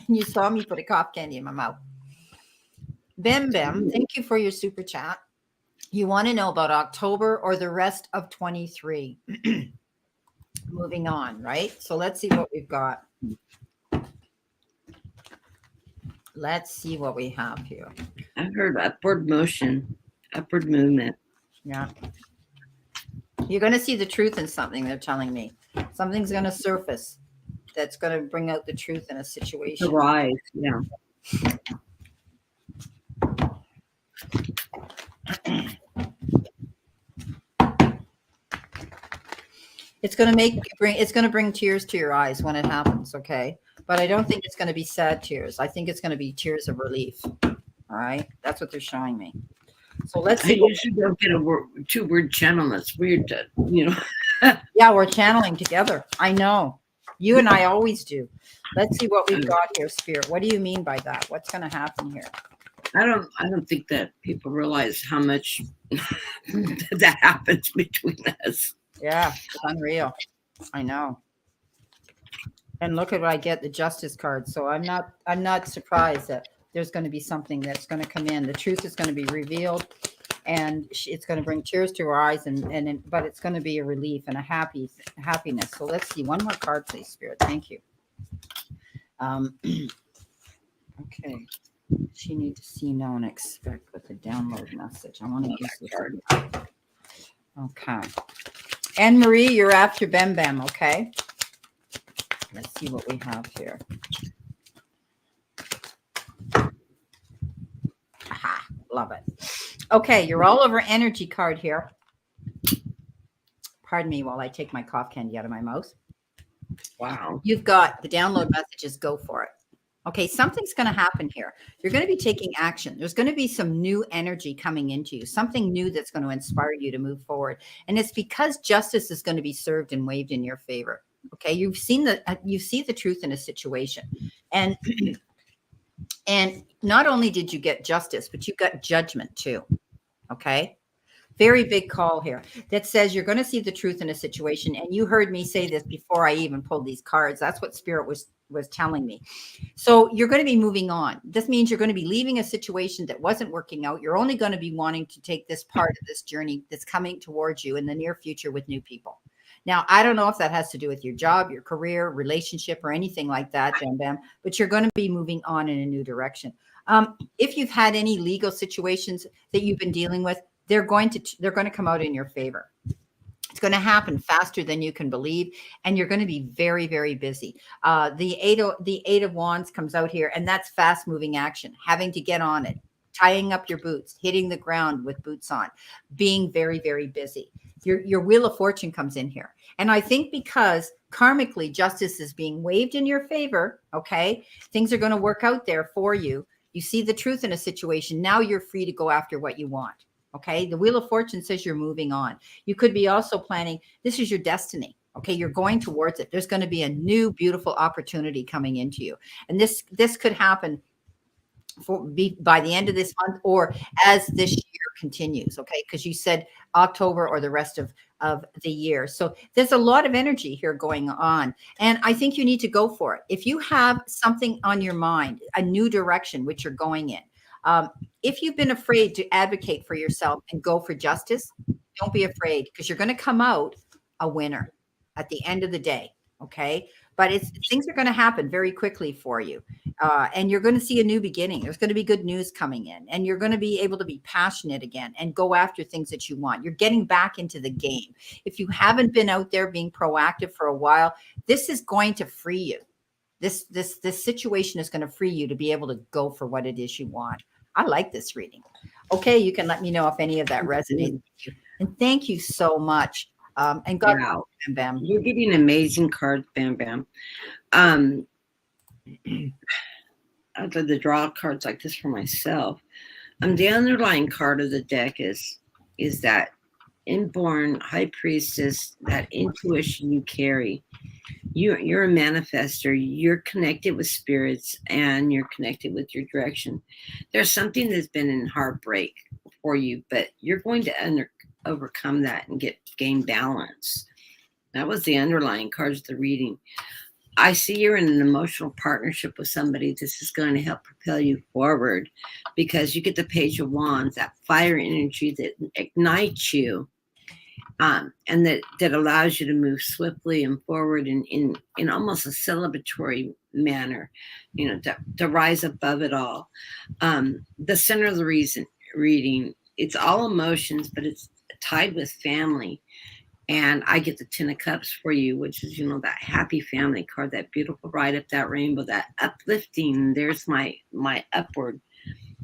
You saw me put a cough candy in my mouth. Bem Bem, thank you for your super chat. You want to know about October or the rest of 23. Moving on, right? So let's see what we've got. Let's see what we have here. I've heard upward motion, upward movement. Yeah. You're going to see the truth in something, they're telling me. Something's going to surface that's going to bring out the truth in a situation. The rise, yeah. It's going to bring tears to your eyes when it happens, okay? But I don't think it's going to be sad tears. I think it's going to be tears of relief. All right? That's what they're showing me. So let's see. I usually don't get a two-word channel. That's weird to, Yeah, we're channeling together. I know. You and I always do. Let's see what we've got here, Spirit. What do you mean by that? What's going to happen here? I don't think that people realize how much that happens between us. Yeah, it's unreal. I know. And look at what I get, the Justice card. So I'm not surprised that there's going to be something that's going to come in. The truth is going to be revealed, and it's going to bring tears to her eyes, but it's going to be a relief and a happiness. So let's see. One more card, please, Spirit. Thank you. Okay. She needs to see, know, and expect with the download message. I want to use this card. Okay. Anne Marie, you're after Bem Bem, okay? Let's see what we have here. Aha, love it. Okay, you're all over energy card here. Pardon me while I take my cough candy out of my mouth. Wow. You've got the download messages, go for it. Okay, something's going to happen here. You're going to be taking action. There's going to be some new energy coming into you, something new that's going to inspire you to move forward. And it's because justice is going to be served and waved in your favor. Okay, you see the truth in a situation. And not only did you get justice, but you got judgment too. Okay? Very big call here that says you're going to see the truth in a situation. And you heard me say this before I even pulled these cards. That's what Spirit was telling me. So you're going to be moving on. This means you're going to be leaving a situation that wasn't working out. You're only going to be wanting to take this part of this journey that's coming towards you in the near future with new people. Now, I don't know if that has to do with your job, your career, relationship, or anything like that, Bam Bam, but you're going to be moving on in a new direction. If you've had any legal situations that you've been dealing with, they're going to come out in your favor. It's going to happen faster than you can believe, and you're going to be very, very busy. The Eight of Wands comes out here, and that's fast moving action, having to get on it, tying up your boots, hitting the ground with boots on, being very, very busy. Your Wheel of Fortune comes in here. And I think because karmically justice is being waved in your favor, okay, things are going to work out there for you. You see the truth in a situation. Now you're free to go after what you want. Okay. The Wheel of Fortune says you're moving on. You could be also planning, this is your destiny. Okay. You're going towards it. There's going to be a new, beautiful opportunity coming into you. And this could happen by the end of this month or as this year continues. Okay. Because you said October or the rest of the year. So there's a lot of energy here going on. And I think you need to go for it. If you have something on your mind, a new direction which you're going in, if you've been afraid to advocate for yourself and go for justice, don't be afraid, because you're going to come out a winner at the end of the day. Okay. But things are going to happen very quickly for you. And you're going to see a new beginning. There's going to be good news coming in, and you're going to be able to be passionate again and go after things that you want. You're getting back into the game. If you haven't been out there being proactive for a while, this is going to free you. This situation is going to free you to be able to go for what it is you want. I like this reading. Okay, you can let me know if any of that resonates with you. And thank you so much. And God, wow. Bam Bam. You're getting amazing cards, Bam Bam. I'd love to draw cards like this for myself. The underlying card of the deck is that inborn high priestess, that intuition you carry. You're a manifester. You're connected with spirits, and you're connected with your direction. There's something that's been in heartbreak for you, but you're going to overcome that and gain balance. That was the underlying cards of the reading. I see you're in an emotional partnership with somebody. This is going to help propel you forward, because you get the Page of Wands, that fire energy that ignites you, and that allows you to move swiftly and forward in almost a celebratory manner, to rise above it all. The center of the reading, it's all emotions, but it's tied with family. And I get the 10 of Cups for you, which is, that happy family card, that beautiful ride up that rainbow, that uplifting. There's my upward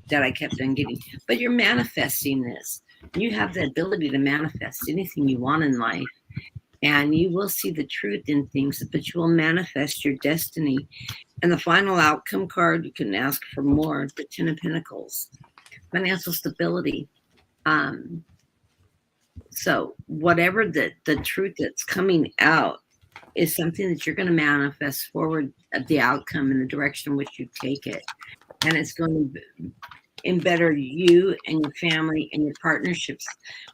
that I kept on getting. But you're manifesting this. You have the ability to manifest anything you want in life. And you will see the truth in things, but you will manifest your destiny. And the final outcome card, you can ask for more, the 10 of Pentacles, financial stability. So whatever the truth that's coming out is something that you're going to manifest forward of the outcome in the direction in which you take it. And it's going to embetter you and your family and your partnerships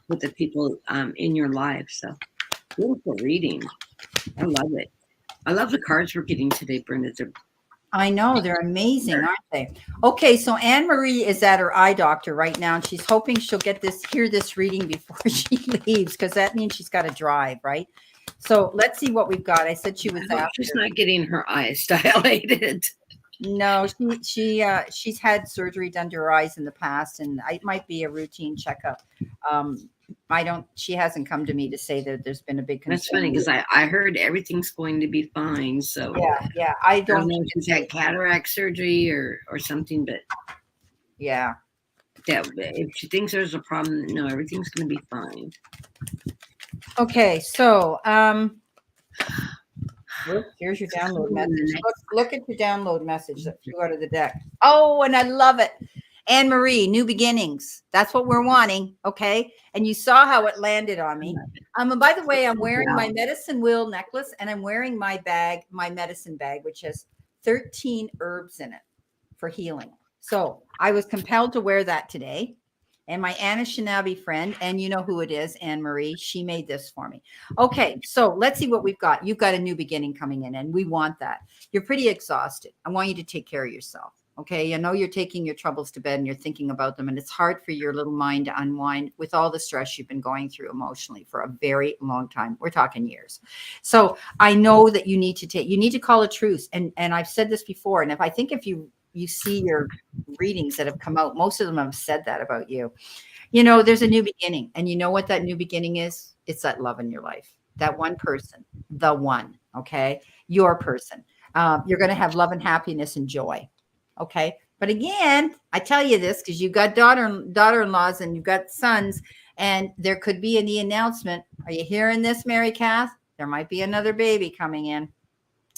with the people in your life. So beautiful reading. I love it. I love the cards we're getting today, Brenda. I know, they're amazing, aren't they? Okay, so Anne Marie is at her eye doctor right now, and she's hoping she'll hear this reading before she leaves, because that means she's got to drive, right? So let's see what we've got. I said she was after. She's not getting her eyes dilated. No, she's had surgery done to her eyes in the past, and it might be a routine checkup. She hasn't come to me to say that there's been a big concern. That's funny, because I heard everything's going to be fine. So yeah. I don't know if she's had cataract surgery or something, but yeah. If she thinks there's a problem, no, everything's going to be fine. Okay, so here's your download message. Look at your download message that flew out of the deck. Oh, and I love it. Anne Marie, new beginnings. That's what we're wanting. Okay. And you saw how it landed on me. And by the way, I'm wearing my medicine wheel necklace, and I'm wearing my medicine bag, which has 13 herbs in it for healing. So I was compelled to wear that today. And my Anishinaabe friend, and you know who it is, Anne Marie, she made this for me. Okay, so let's see what we've got. You've got a new beginning coming in, and we want that. You're pretty exhausted. I want you to take care of yourself. Okay, I know you're taking your troubles to bed and you're thinking about them, and it's hard for your little mind to unwind with all the stress you've been going through emotionally for a very long time. We're talking years. So I know that you need to call a truce. And I've said this before, and if you see your readings that have come out, most of them have said that about you. There's a new beginning, and you know what that new beginning is? It's that love in your life, that one person, the one, okay? Your person. You're going to have love and happiness and joy, okay? But again, I tell you this because you've got daughter-in-laws and you've got sons, and there could be in the announcement. Are you hearing this, Mary Kath? There might be another baby coming in.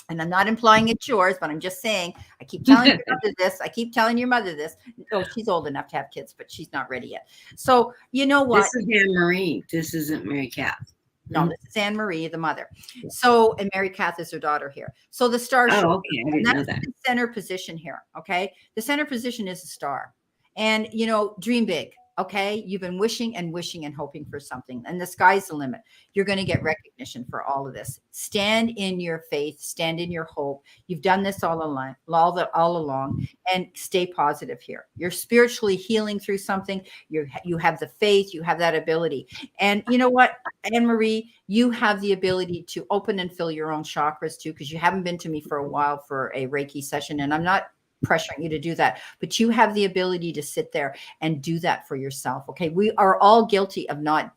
And I'm not implying it's yours, but I'm just saying, I keep telling your mother this. I keep telling your mother this. Oh, she's old enough to have kids, but she's not ready yet. So you know what? This is Anne Marie. This isn't Mary Kath. No, this is Anne Marie, the mother. So, and Mary Kath is her daughter here. So the star shows. Oh, okay. I didn't know that. The center position here. Okay. The center position is a star. And, you know, dream big. Okay. You've been wishing and wishing and hoping for something, and the sky's the limit. You're going to get recognition for all of this. Stand in your faith, stand in your hope. You've done this all along, and stay positive here. You're spiritually healing through something. You have the faith, you have that ability. And you know what, Anne Marie, you have the ability to open and fill your own chakras too, because you haven't been to me for a while for a Reiki session, and I'm not pressuring you to do that, but you have the ability to sit there and do that for yourself. Okay. We are all guilty of not,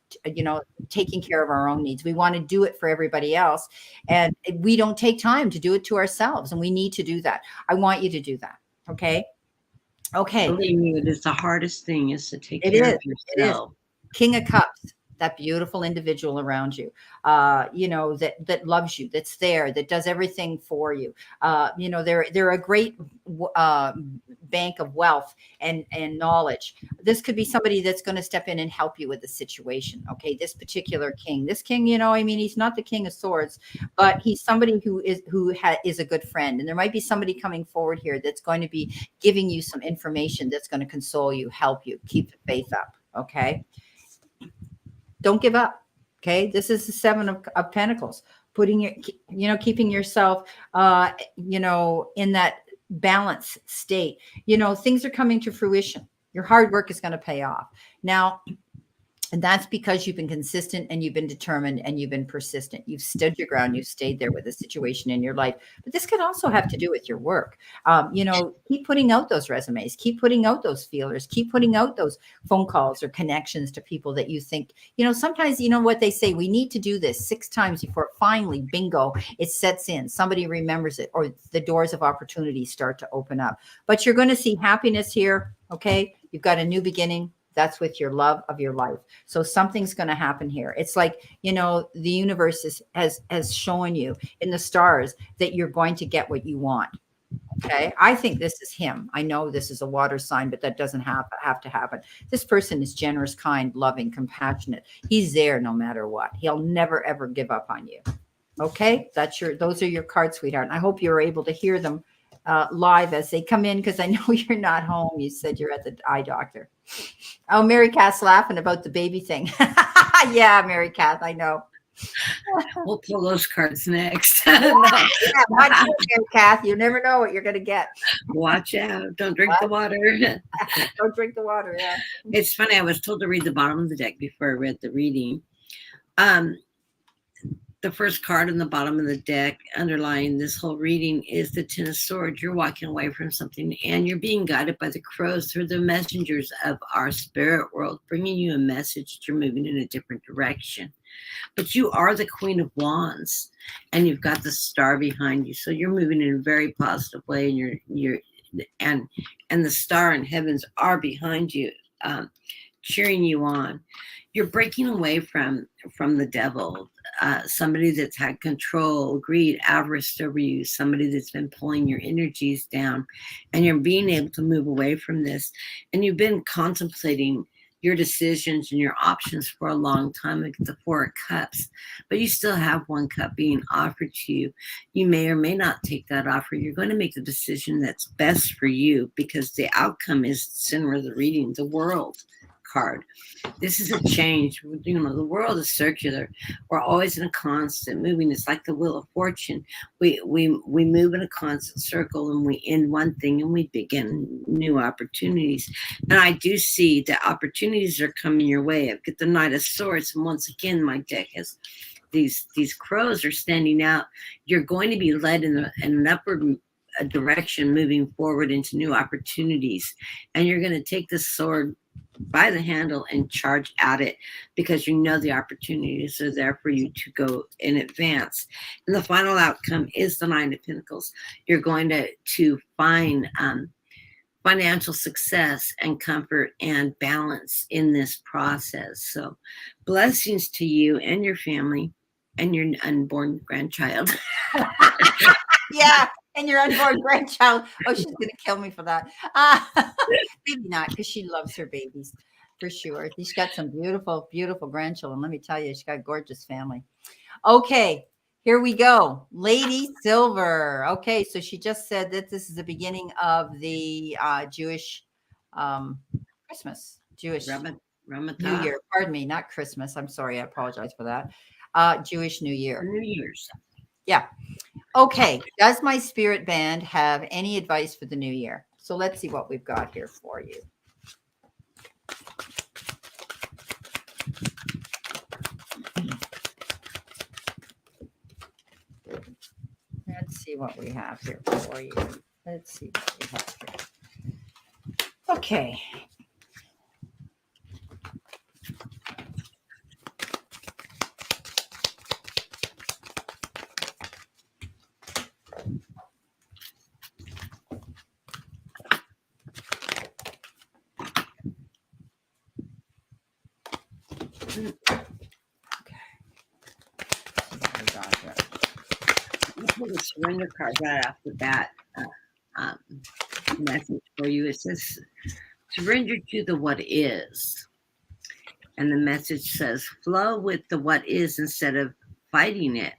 taking care of our own needs. We want to do it for everybody else, and we don't take time to do it to ourselves. And we need to do that. I want you to do that. Okay. Okay. Believe me, it is the hardest thing is to take care of yourself. King of Cups, that beautiful individual around you, that loves you, that's there, that does everything for you. They're a great bank of wealth and knowledge. This could be somebody that's going to step in and help you with the situation. Okay, this particular king, he's not the King of Swords, but he's somebody who is a good friend. And there might be somebody coming forward here that's going to be giving you some information that's going to console you, help you, keep the faith up. Okay. Don't give up. Okay. This is the Seven of Pentacles, keeping yourself, in that balance state. Things are coming to fruition. Your hard work is going to pay off. Now, and that's because you've been consistent and you've been determined and you've been persistent. You've stood your ground. You've stayed there with a situation in your life. But this could also have to do with your work. Keep putting out those resumes. Keep putting out those feelers. Keep putting out those phone calls or connections to people that you think, sometimes, what they say, we need to do this 6 times before finally, bingo, it sets in. Somebody remembers it, or the doors of opportunity start to open up. But you're going to see happiness here. Okay. You've got a new beginning. That's with your love of your life. So something's going to happen here. It's like, the universe has shown you in the stars that you're going to get what you want. Okay. I think this is him. I know this is a water sign, but that doesn't have to happen. This person is generous, kind, loving, compassionate. He's there no matter what. He'll never, ever give up on you. Okay. Those are your cards, sweetheart. And I hope you're able to hear them live as they come in, because I know you're not home. You said you're at the eye doctor. Oh, Mary Kath's laughing about the baby thing. Yeah, Mary Kath, I know. We'll pull those cards next. Yeah, watch out, Mary Kath. You never know what you're going to get. Watch out. Don't drink the water. Don't drink the water, yeah. It's funny. I was told to read the bottom of the deck before I read the reading. The first card on the bottom of the deck underlying this whole reading is the Ten of Swords. You're walking away from something and you're being guided by the crows through the messengers of our spirit world, bringing you a message that you're moving in a different direction. But you are the Queen of Wands and you've got the star behind you. So you're moving in a very positive way, and and the star and heavens are behind you, cheering you on. You're breaking away from the devil, somebody that's had control, greed, avarice over you, somebody that's been pulling your energies down, and you're being able to move away from this. And you've been contemplating your decisions and your options for a long time, like the Four of Cups, but you still have one cup being offered to you. You may or may not take that offer. You're going to make the decision that's best for you, because the outcome is the center of the reading, the World card. This is a change. The world is circular. We're always in a constant moving. It's like the Wheel of Fortune. We move in a constant circle, and we end one thing and we begin new opportunities. And I do see that opportunities are coming your way. I've got the Knight of Swords, and once again, my deck has these crows are standing out. You're going to be led in an upward direction, moving forward into new opportunities, and you're going to take the sword by the handle and charge at it, because you know the opportunities are there for you to go in advance. And the final outcome is the Nine of Pentacles. You're going to find financial success and comfort and balance in this process. So blessings to you and your family and your unborn grandchild. Yeah, and your unborn grandchild. Oh, she's going to kill me for that. Maybe not, because she loves her babies for sure. She's got some beautiful, beautiful grandchildren. Let me tell you, she's got a gorgeous family. Okay, here we go. Lady Silver. Okay, so she just said that this is the beginning of the Jewish Christmas, Jewish New Year. Pardon me, not Christmas. I'm sorry. I apologize for that. Jewish New Year. New Year's. Yeah. Okay. Does my spirit band have any advice for the new year? So let's see what we've got here for you. Let's see what we have here for you. Let's see what we have here. Okay. The surrender card right off the bat message for you. It says surrender to the what is, and the message says flow with the what is instead of fighting it.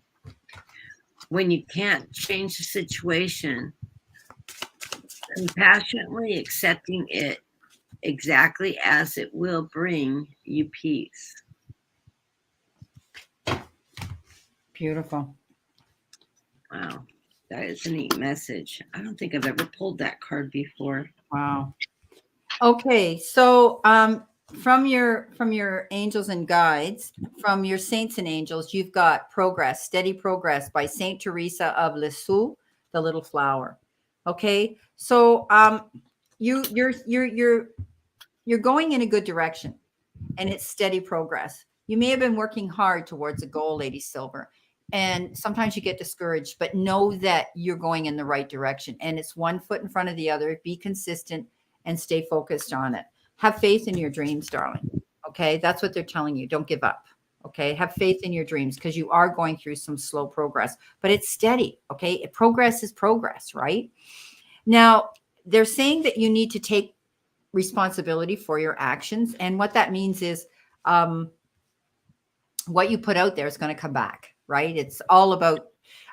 When you can't change the situation, compassionately accepting it exactly as it will bring you peace. Beautiful. Wow, that is a neat message. I don't think I've ever pulled that card before. Wow. Okay, so from your angels and guides, from your saints and angels, you've got progress, steady progress by Saint Teresa of Lisieux, the little flower. Okay, so you're going in a good direction, and it's steady progress. You may have been working hard towards a goal, Lady Silver. And sometimes you get discouraged, but know that you're going in the right direction. And it's one foot in front of the other. Be consistent and stay focused on it. Have faith in your dreams, darling. Okay. That's what they're telling you. Don't give up. Okay. Have faith in your dreams, because you are going through some slow progress, but it's steady. Okay. Progress is progress, right? Now, they're saying that you need to take responsibility for your actions. And what that means is what you put out there is going to come back. Right? It's all about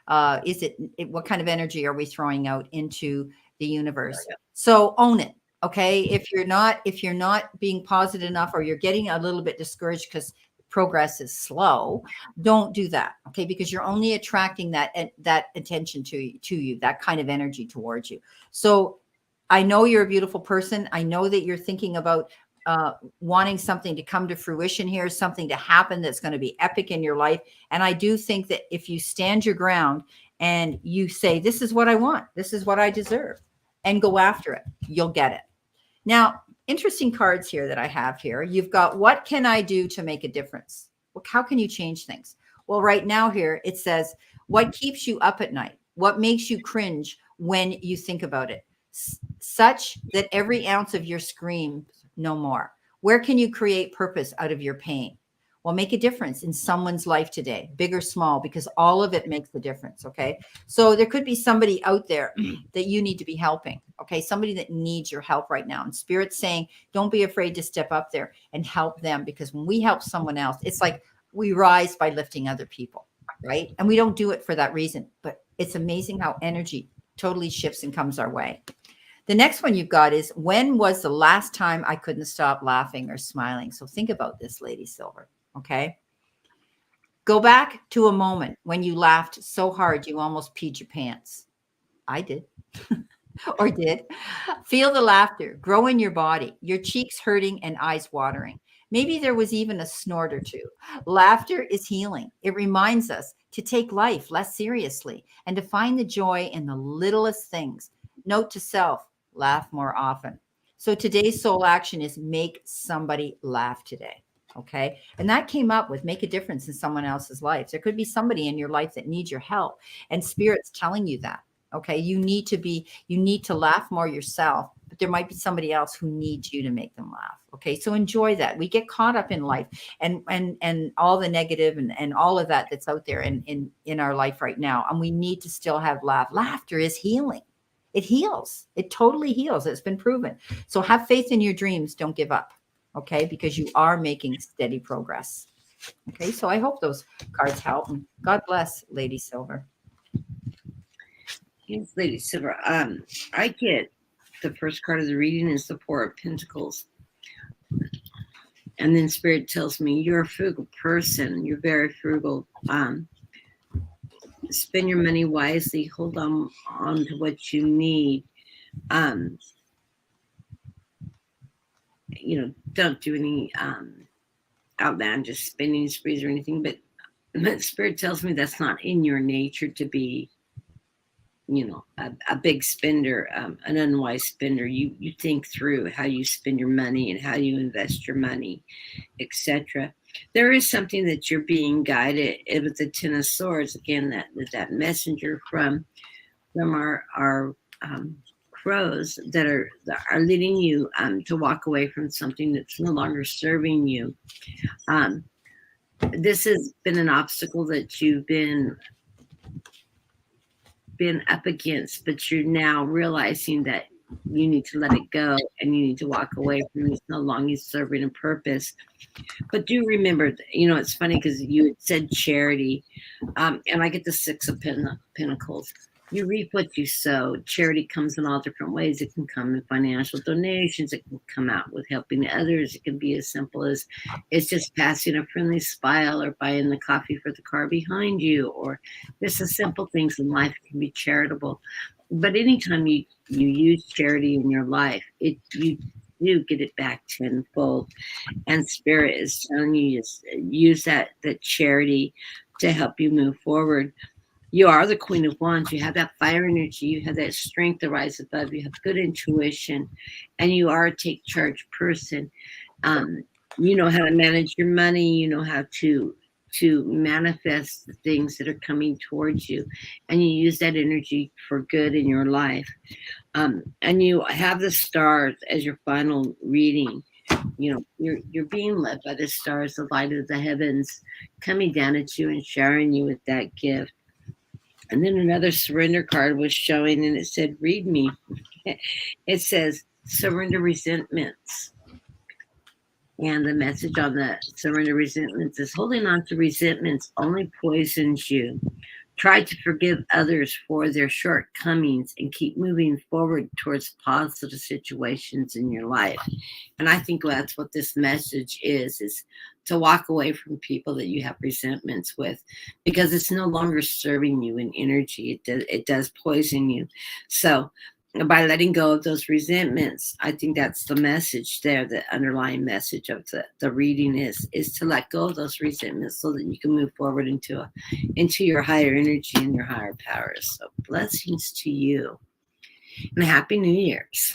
what kind of energy are we throwing out into the universe? So own it. Okay. If you're not being positive enough, or you're getting a little bit discouraged because progress is slow, don't do that. Okay. Because you're only attracting that attention to you, that kind of energy towards you. So I know you're a beautiful person. I know that you're thinking about wanting something to come to fruition here, something to happen that's going to be epic in your life. And I do think that if you stand your ground and you say, this is what I want, this is what I deserve, and go after it, you'll get it. Now, interesting cards here that I have here. You've got, what can I do to make a difference? Well, how can you change things? Well, right now here it says, what keeps you up at night? What makes you cringe when you think about it? Such that every ounce of your scream no more. Where can you create purpose out of your pain? Well, make a difference in someone's life today, big or small, because all of it makes the difference. Okay. So there could be somebody out there that you need to be helping. Okay. Somebody that needs your help right now. And Spirit's saying, don't be afraid to step up there and help them, because when we help someone else, it's like we rise by lifting other people. Right. And we don't do it for that reason, but it's amazing how energy totally shifts and comes our way. The next one you've got is, when was the last time I couldn't stop laughing or smiling? So think about this, Lady Silver. Okay. Go back to a moment when you laughed so hard you almost peed your pants. I did. Or did. Feel the laughter grow in your body, your cheeks hurting and eyes watering. Maybe there was even a snort or two. Laughter is healing. It reminds us to take life less seriously and to find the joy in the littlest things. Note to self, laugh more often. So today's soul action is make somebody laugh today. Okay. And that came up with make a difference in someone else's life. There could be somebody in your life that needs your help, and spirit's telling you that. Okay. You need to laugh more yourself, but there might be somebody else who needs you to make them laugh. Okay. So enjoy that. We get caught up in life and all the negative and all of that that's out there in our life right now. And we need to still have laughter is healing. It heals. It totally heals. It's been proven. So have faith in your dreams. Don't give up. Okay. Because you are making steady progress. Okay. So I hope those cards help. And God bless, Lady Silver. Yes, Lady Silver. I get the first card of the reading is the Four of Pentacles. And then Spirit tells me you're a frugal person. You're very frugal. Spend your money wisely. Hold on to what you need. Don't do any outlandish spending sprees or anything. But Spirit tells me that's not in your nature to be, a big spender, an unwise spender. You think through how you spend your money and how you invest your money, etc. There is something that you're being guided with the Ten of Swords. Again, that messenger from our crows that are leading you to walk away from something that's no longer serving you. This has been an obstacle that you've been up against, but you're now realizing that you need to let it go and you need to walk away from it. It's no longer serving a purpose. But do remember, it's funny because you had said charity, and I get the Six of Pentacles. You reap what you sow. Charity comes in all different ways. It can come in financial donations. It can come out with helping others. It can be as simple as it's just passing a friendly smile or buying the coffee for the car behind you, or just the simple things in life can be charitable. But anytime you use charity in your life, you do get it back tenfold. And Spirit is telling you just use that charity to help you move forward. You are the Queen of Wands. You have that fire energy. You have that strength to rise above. You have good intuition, and you are a take charge person. You know how to manage your money. You know how to manifest the things that are coming towards you, and you use that energy for good in your life. And you have the stars as your final reading. You're being led by the stars, the light of the heavens, coming down at you and showering you with that gift. And then another surrender card was showing, and it said, read me. It says, surrender resentments. And the message on the surrender resentments is holding on to resentments only poisons you. Try to forgive others for their shortcomings and keep moving forward towards positive situations in your life. And I think that's what this message is to walk away from people that you have resentments with, because it's no longer serving you in energy. It does poison you. So by letting go of those resentments, I think that's the message there. The underlying message of the reading is to let go of those resentments so that you can move forward into your higher energy and your higher powers. So blessings to you and Happy New Year's.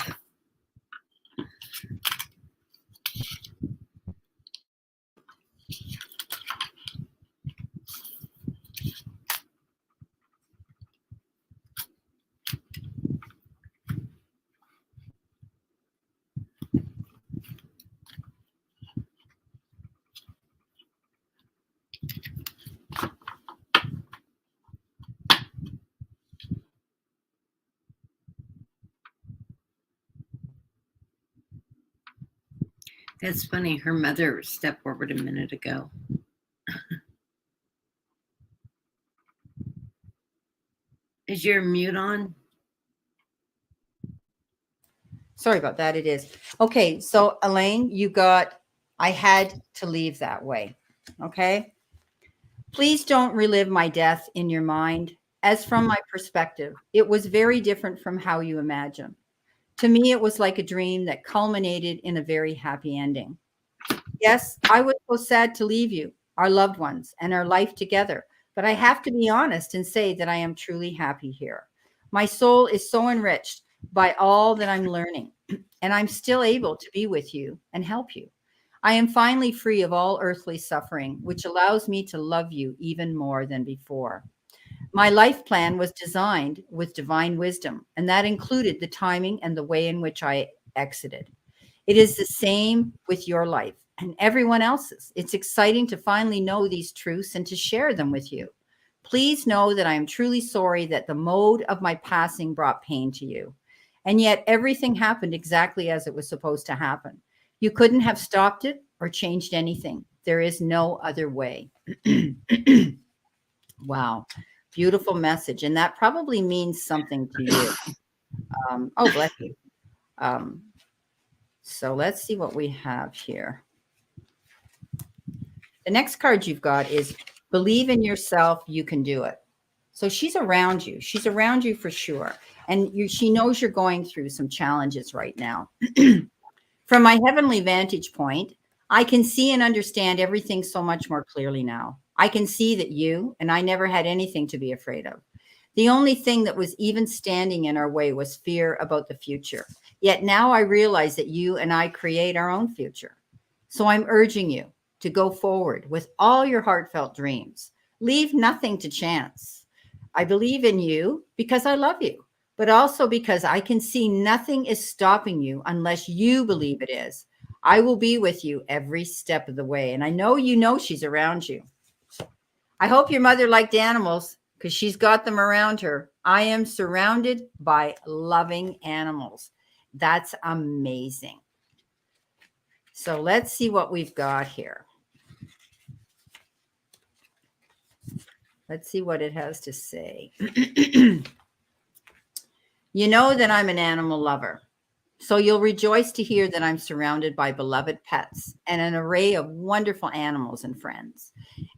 That's funny. Her mother stepped forward a minute ago. Is your mute on? Sorry about that. It is. Okay. So Elaine, I had to leave that way. Okay. Please don't relive my death in your mind. As from my perspective, it was very different from how you imagine. To me, it was like a dream that culminated in a very happy ending. Yes, I was so sad to leave you, our loved ones, and our life together. But I have to be honest and say that I am truly happy here. My soul is so enriched by all that I'm learning. and I'm still able to be with you and help you. I am finally free of all earthly suffering, which allows me to love you even more than before. My life plan was designed with divine wisdom, and that included the timing and the way in which I exited. It is the same with your life and everyone else's. It's exciting to finally know these truths and to share them with you. Please know that I am truly sorry that the mode of my passing brought pain to you. And yet everything happened exactly as it was supposed to happen. You couldn't have stopped it or changed anything. There is no other way. Wow. Beautiful message. And that probably means something to you. Oh, bless you. Um, so let's see what we have here. The next card you've got is believe in yourself, you can do it. So she's around you. She's around you for sure. And she knows you're going through some challenges right now. From my heavenly vantage point, I can see and understand everything so much more clearly now. I can see that you and I never had anything to be afraid of. The only thing that was even standing in our way was fear about the future. Yet now I realize that you and I create our own future. So I'm urging you to go forward with all your heartfelt dreams. Leave nothing to chance. I believe in you because I love you, but also because I can see nothing is stopping you unless you believe it is. I will be with you every step of the way. And I know she's around you. I hope your mother liked animals because she's got them around her. I am surrounded by loving animals. That's amazing. So let's see what we've got here. Let's see what it has to say. You know that I'm an animal lover. So you'll rejoice to hear that I'm surrounded by beloved pets and an array of wonderful animals and friends.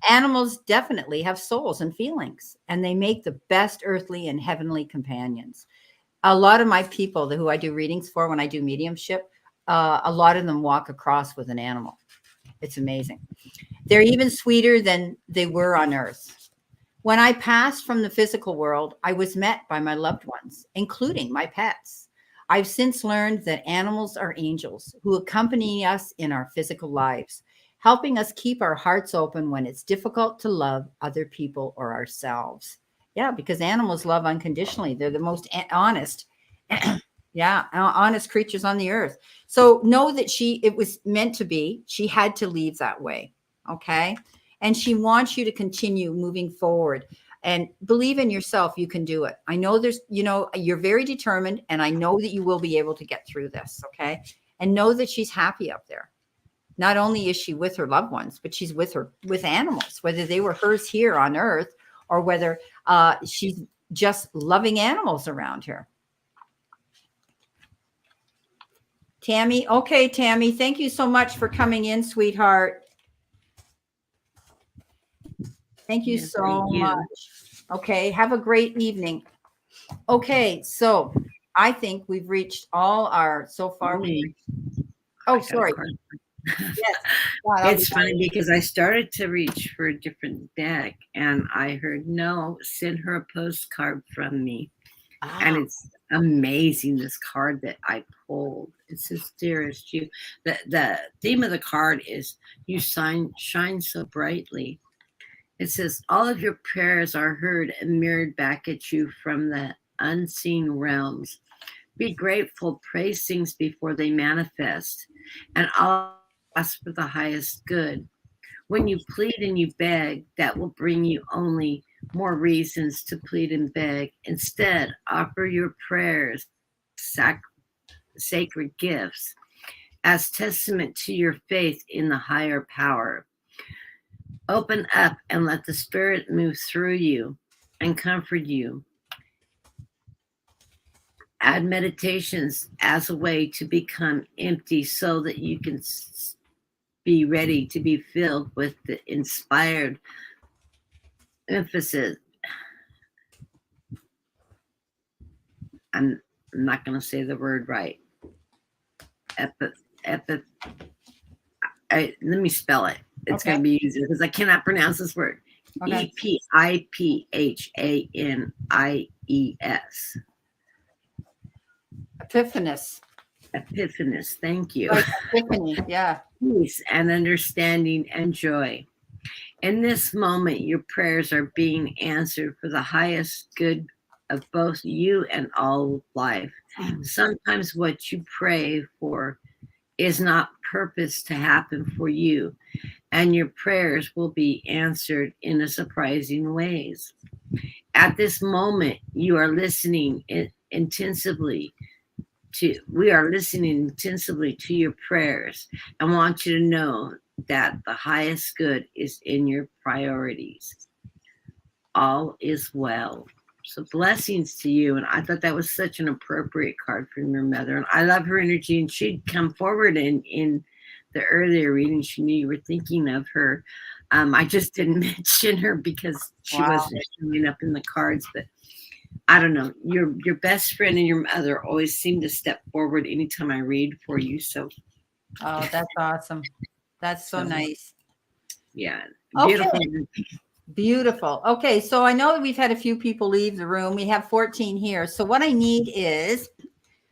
Animals definitely have souls and feelings, and they make the best earthly and heavenly companions. A lot of my people who I do readings for when I do mediumship, a lot of them walk across with an animal. It's amazing. They're even sweeter than they were on earth. When I passed from the physical world, I was met by my loved ones, including my pets. I've since learned that animals are angels who accompany us in our physical lives, helping us keep our hearts open when it's difficult to love other people or ourselves. Yeah, because animals love unconditionally. They're the most honest, yeah, honest creatures on the earth. So know that it was meant to be. She had to leave that way. Okay. And she wants you to continue moving forward and believe in yourself. You can do it. I know you're very determined, and I know that you will be able to get through this. Okay. And know that she's happy up there. Not only is she with her loved ones, but she's with animals, whether they were hers here on earth or whether she's just loving animals around her. Tammy. Okay, Tammy, thank you so much for coming in, sweetheart. Thank you so much. Okay, have a great evening. Okay, so I think we've reached all our so far. Oh, sorry. Yes. It's funny because I started to reach for a different deck and I heard, no, send her a postcard from me. And it's amazing, this card that I pulled. It says, dearest you. The theme of the card is you shine so brightly. It says, all of your prayers are heard and mirrored back at you from the unseen realms. Be grateful, praise things before they manifest, and all ask for the highest good. When you plead and you beg, that will bring you only more reasons to plead and beg. Instead, offer your prayers, sacred gifts, as testament to your faith in the higher power. Open up and let the Spirit move through you and comfort you. Add meditations as a way to become empty so that you can be ready to be filled with the inspired emphasis. I'm not going to say the word right. Let me spell it. It's going to be easier because I cannot pronounce this word. Okay. Epiphanes. Epiphanes. Epiphanous. Thank you. Like epiphany. Yeah. Peace and understanding and joy. In this moment, your prayers are being answered for the highest good of both you and all life. Sometimes what you pray for is not purposed to happen for you, and your prayers will be answered in a surprising ways. At this moment, you are listening intensively we are listening intensively to your prayers and want you to know that the highest good is in your priorities. All is well. So blessings to you. And I thought that was such an appropriate card from your mother. And I love her energy. And she'd come forward in the earlier reading. She knew you were thinking of her. I just didn't mention her because she wasn't showing up in the cards. But I don't know. Your best friend and your mother always seem to step forward anytime I read for you. So, oh, that's awesome. That's so nice. Yeah, beautiful. Okay. Beautiful. Okay, so I know that we've had a few people leave the room. We have 14 here. So what I need is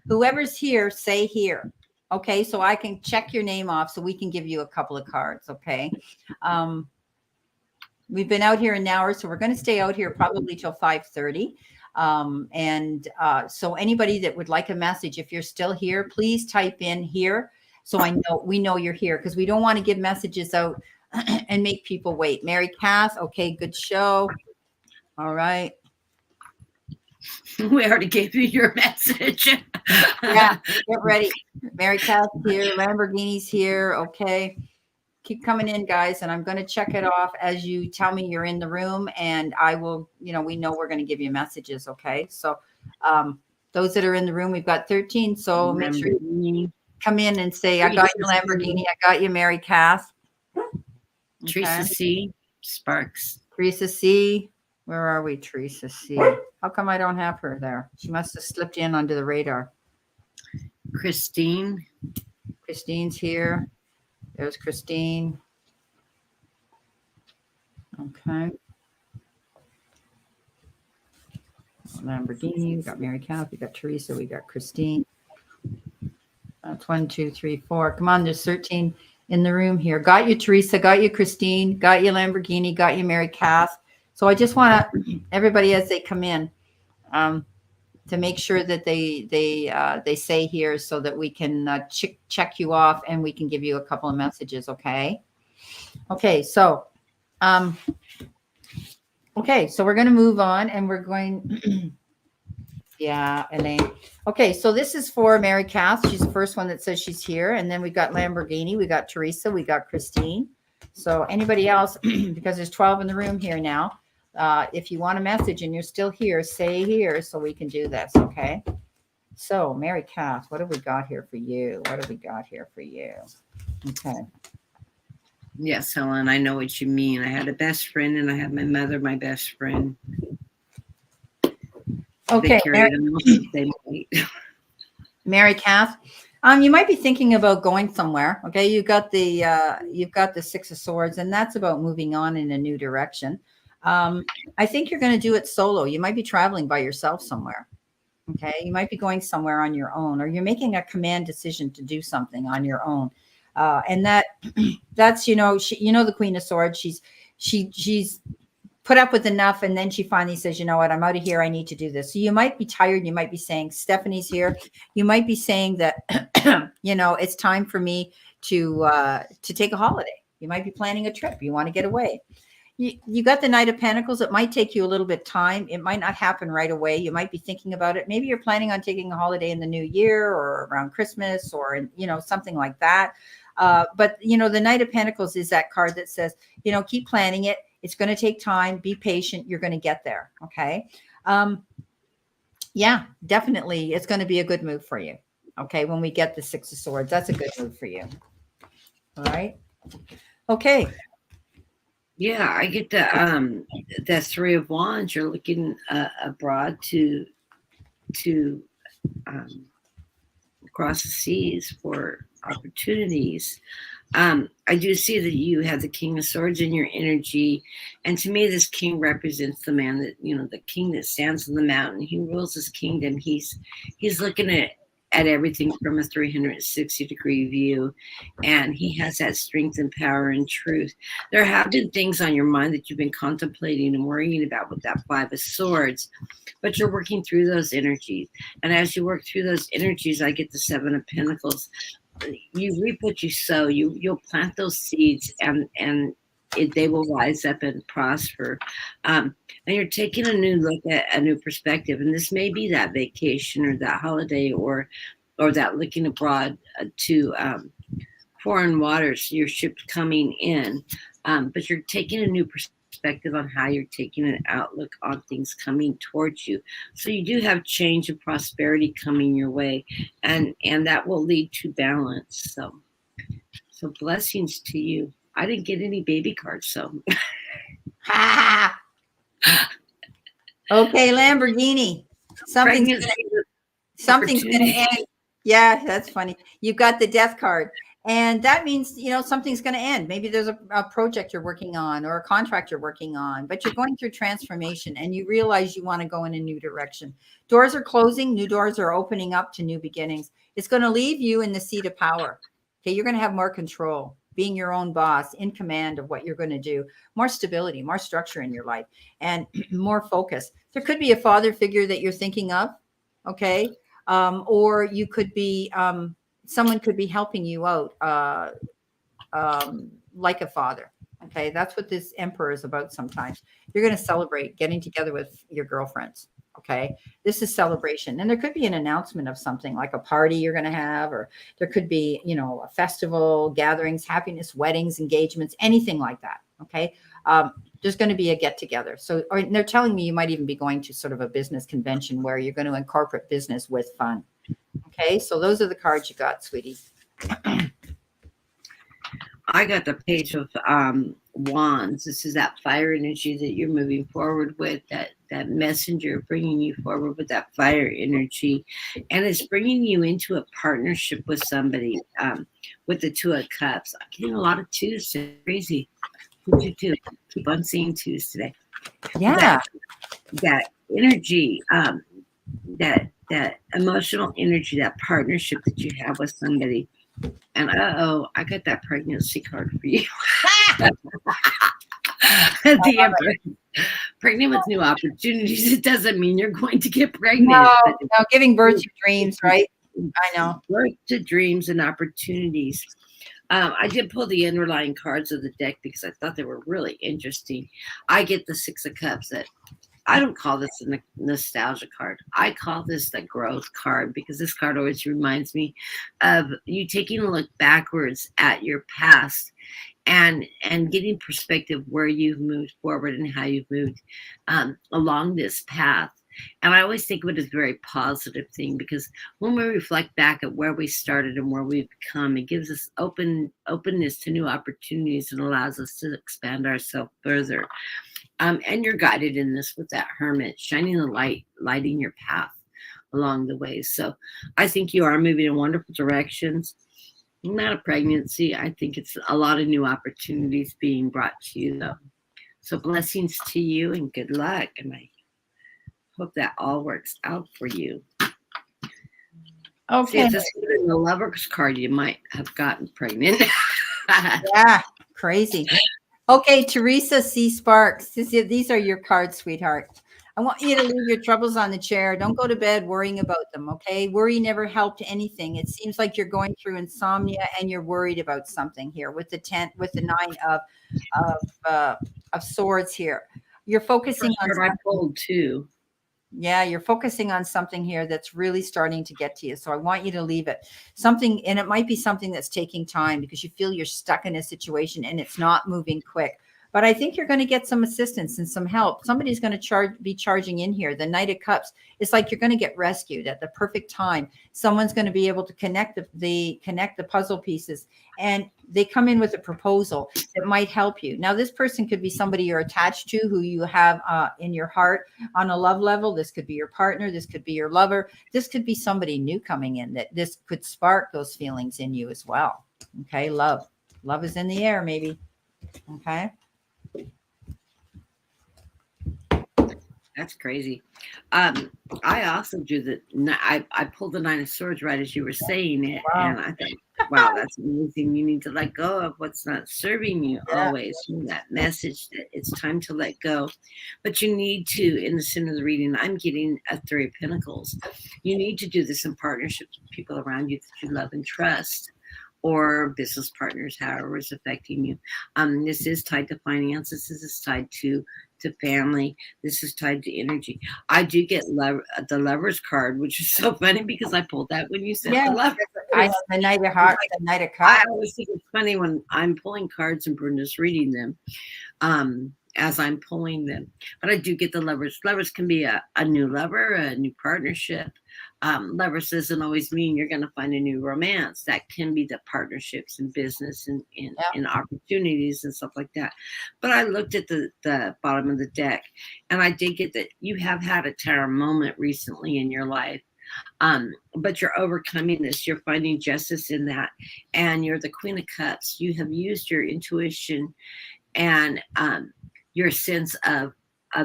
whoever's here, say here. Okay, so I can check your name off so we can give you a couple of cards. Okay. We've been out here an hour, so we're going to stay out here probably till 5:30. So anybody that would like a message, if you're still here, please type in here so we know you're here, because we don't want to give messages out and make people wait. Mary Cass, okay, good show. All right. We already gave you your message. Yeah, get ready. Mary Cass here, Lamborghini's here. Okay. Keep coming in, guys, and I'm going to check it off as you tell me you're in the room, and I will, we know we're going to give you messages, okay? So those that are in the room, we've got 13, so make sure you come in and say, I got your Lamborghini, I got you, Mary Cass. Okay. Teresa C. Sparks. Teresa C. Where are we, Teresa C? How come I don't have her there? She must have slipped in under the radar. Christine. Christine's here. There's Christine. Okay. Lamborghini. We got Mary Cass. We got Teresa. We got Christine. That's 1, 2, 3, 4. Come on, there's 13 in the room here. Got you, Teresa. Got you, Christine. Got you, Lamborghini. Got you, Mary Cass. So I just want everybody as they come in to make sure that they say here so that we can check you off and we can give you a couple of messages. Okay. Okay. So, so we're going to move on and we're going. Yeah, Elaine. Okay. So this is for Mary Cass. She's the first one that says she's here. And then we got Lamborghini. We got Teresa. We got Christine. So anybody else, because there's 12 in the room here now. If you want a message and you're still here, say here so we can do this. Okay. So Mary Cass, what have we got here for you? What have we got here for you? Okay. Yes, Helen, I know what you mean. I had a best friend and I had my mother, my best friend. Okay. Mary Cass, you might be thinking about going somewhere. Okay. You've got the 6 of Swords, and that's about moving on in a new direction. I think you're going to do it solo. You might be traveling by yourself somewhere. Okay. You might be going somewhere on your own, or you're making a command decision to do something on your own. And that's, the Queen of Swords, she's put up with enough. And then she finally says, you know what, I'm out of here. I need to do this. So you might be tired. You might be saying, Stephanie's here. You might be saying that, it's time for me to take a holiday. You might be planning a trip. You want to get away. You got the Knight of Pentacles. It might take you a little bit of time. It might not happen right away. You might be thinking about it. Maybe you're planning on taking a holiday in the new year or around Christmas or, something like that. But the Knight of Pentacles is that card that says, keep planning it. It's going to take time. Be patient. You're going to get there. Okay. Yeah, definitely. It's going to be a good move for you. Okay. When we get the 6 of Swords, that's a good move for you. All right. Okay. Yeah, I get the 3 of Wands. You're looking abroad to across the seas for opportunities. I do see that you have the King of Swords in your energy, and to me, this king represents the man that the king that stands on the mountain. He rules his kingdom. He's looking at everything from a 360-degree view, and he has that strength and power and truth. There have been things on your mind that you've been contemplating and worrying about with that Five of Swords, but you're working through those energies. And as you work through those energies, I get the Seven of Pentacles. You reap what you sow. You'll plant those seeds, and they will rise up and prosper. And you're taking a new look at a new perspective. And this may be that vacation or that holiday or that looking abroad to foreign waters, your ship's coming in. But you're taking a new perspective on how you're taking an outlook on things coming towards you. So you do have change and prosperity coming your way, and that will lead to balance. So blessings to you. I didn't get any baby cards, so. Okay, Lamborghini. Something's gonna end. Yeah, that's funny. You got the death card. And that means, something's going to end. Maybe there's a project you're working on or a contract you're working on, but you're going through transformation and you realize you want to go in a new direction. Doors are closing, new doors are opening up to new beginnings. It's going to leave you in the seat of power. Okay, you're going to have more control, being your own boss, in command of what you're going to do, more stability, more structure in your life, and more focus. There could be a father figure that you're thinking of, okay? Or you could be... someone could be helping you out like a father. Okay, that's what this Emperor is about. Sometimes you're going to celebrate getting together with your girlfriends. Okay, this is celebration, and there could be an announcement of something like a party you're going to have, or there could be, a festival, gatherings, happiness, weddings, engagements, anything like that. Okay, there's going to be a get together. So, or they're telling me you might even be going to sort of a business convention where you're going to incorporate business with fun. Okay, so those are the cards you got, sweetie. I got the Page of Wands. This is that fire energy that you're moving forward with, that messenger bringing you forward with that fire energy. And it's bringing you into a partnership with somebody with the Two of Cups. I'm getting a lot of twos today. Crazy. Two. Keep on seeing twos today. Yeah. That energy, that emotional energy, that partnership that you have with somebody. And I got that pregnancy card for you. The Emperor. Pregnant with new opportunities. It doesn't mean you're going to get pregnant. No, giving birth to dreams, right? I know. Birth to dreams and opportunities. I did pull the underlying cards of the deck because I thought they were really interesting. I get the Six of Cups. That I don't call this a nostalgia card. I call this the growth card because this card always reminds me of you taking a look backwards at your past and getting perspective where you've moved forward and how you've moved along this path. And I always think of it as a very positive thing because when we reflect back at where we started and where we've come, it gives us openness to new opportunities and allows us to expand ourselves further. And you're guided in this with that Hermit, shining the light, lighting your path along the way. So I think you are moving in wonderful directions. Not a pregnancy. I think it's a lot of new opportunities being brought to you, though. So blessings to you and good luck. And I hope that all works out for you. Okay. See, if this had been the Lover's card, you might have gotten pregnant. Yeah, crazy. Okay, Teresa C. Sparks. These are your cards, sweetheart. I want you to leave your troubles on the chair. Don't go to bed worrying about them, okay? Worry never helped anything. It seems like you're going through insomnia and you're worried about something here with the Nine of Swords here. You're focusing on I pulled too. Yeah, you're focusing on something here that's really starting to get to you. So I want you to leave it. Something, and it might be something that's taking time because you feel you're stuck in a situation and it's not moving quick. But I think you're going to get some assistance and some help. Somebody's going to be charging in here. The Knight of Cups. It's like you're going to get rescued at the perfect time. Someone's going to be able to connect the puzzle pieces, and they come in with a proposal that might help you. Now, this person could be somebody you're attached to, who you have in your heart on a love level. This could be your partner. This could be your lover. This could be somebody new coming in that this could spark those feelings in you as well. Okay, love is in the air, maybe. Okay. That's crazy. Um, I also do I pulled the Nine of Swords right as you were saying it, Wow. and I thought, wow, that's amazing. You need to let go of what's not serving you Yeah. always. That message that it's time to let go. But you need to, in the center of the reading, I'm getting a Three of Pentacles. You need to do this in partnerships with people around you that you love and trust. Or business partners, however it's affecting you. This is tied to finances. This is tied to family. This is tied to energy. I do get the lovers card, which is so funny because I pulled that when you said Yeah. the lovers. I have the Knight of Hearts, the Knight of I Cups. always think it's funny when I'm pulling cards and Brenda's reading them, as I'm pulling them. But I do get the lovers. Lovers can be a new lover, a new partnership. Lovers doesn't always mean you're going to find a new romance. That can be the partnerships in business Yeah. and opportunities and stuff like that. But I looked at the bottom of the deck, and I did get that you have had a Taro moment recently in your life. But you're overcoming this. You're finding justice in that, and you're the Queen of Cups. You have used your intuition and your sense of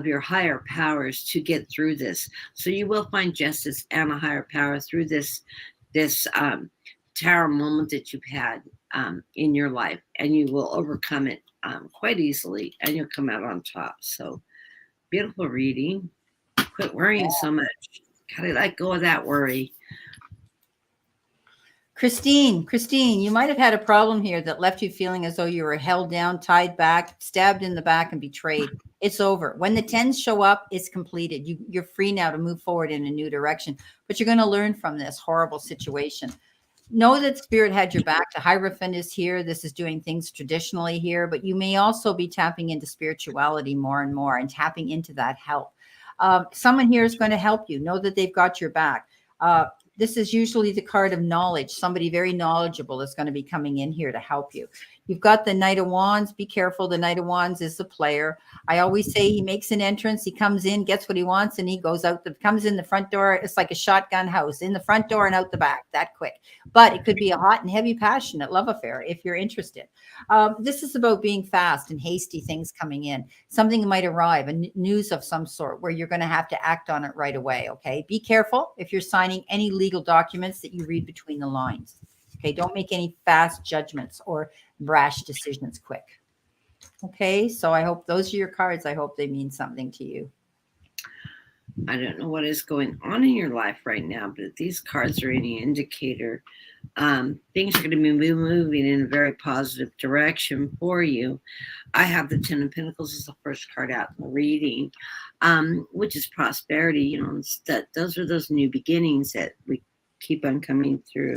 your higher powers to get through this. So you will find justice and a higher power through this tower moment that you've had in your life, and you will overcome it quite easily, and you'll come out on top. So beautiful reading. Quit worrying so much. Gotta let go of that worry. Christine, you might have had a problem here that left you feeling as though you were held down, tied back, stabbed in the back, and betrayed. It's over. When the tens show up, it's completed. You're free now to move forward in a new direction. But you're going to learn from this horrible situation. Know that spirit had your back. The Hierophant is here. This is doing things traditionally here, but you may also be tapping into spirituality more and more and tapping into that help. Someone here is going to help you. Know that they've got your back. This is usually the card of knowledge. Somebody very knowledgeable is going to be coming in here to help you. You've got the Knight of Wands. Be careful. The Knight of Wands is the player. I always say he makes an entrance. He comes in, gets what he wants, and he goes out. Comes in the front door. It's like a shotgun house, in the front door and out the back, that quick. But it could be a hot and heavy, passionate love affair if you're interested. This is about being fast and hasty things coming in. Something might arrive, news of some sort, where you're going to have to act on it right away. Okay. Be careful if you're signing any legal documents that you read between the lines. Okay. Don't make any fast judgments or brash decisions quick. Okay. So I hope those are your cards. I hope they mean something to you. I don't know what is going on in your life right now, but if these cards are any indicator, things are going to be moving in a very positive direction for you. I have the Ten of Pentacles as the first card out in the reading, which is prosperity. You know, those are those new beginnings that we keep on coming through.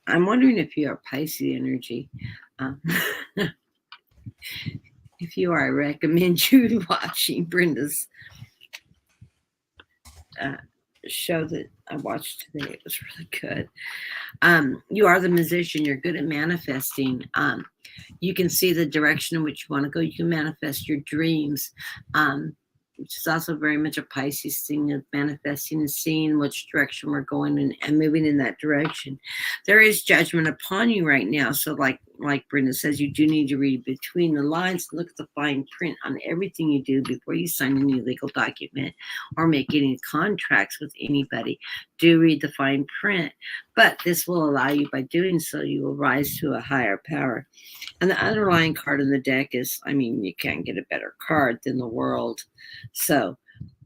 I'm wondering if you are Pisces energy. If you are, I recommend you watching Brenda's show that I watched today. It was really good. You are the musician. You're good at manifesting. You can see the direction in which you want to go. You can manifest your dreams, which is also very much a Pisces thing of manifesting and seeing which direction we're going and moving in that direction. There is judgment upon you right now. So like Brenda says, you do need to read between the lines, look at the fine print on everything you do before you sign any legal document or make any contracts with anybody. Do read the fine print, but this will allow you, by doing so, you will rise to a higher power. And the underlying card in the deck is, I mean, you can't get a better card than the World. So,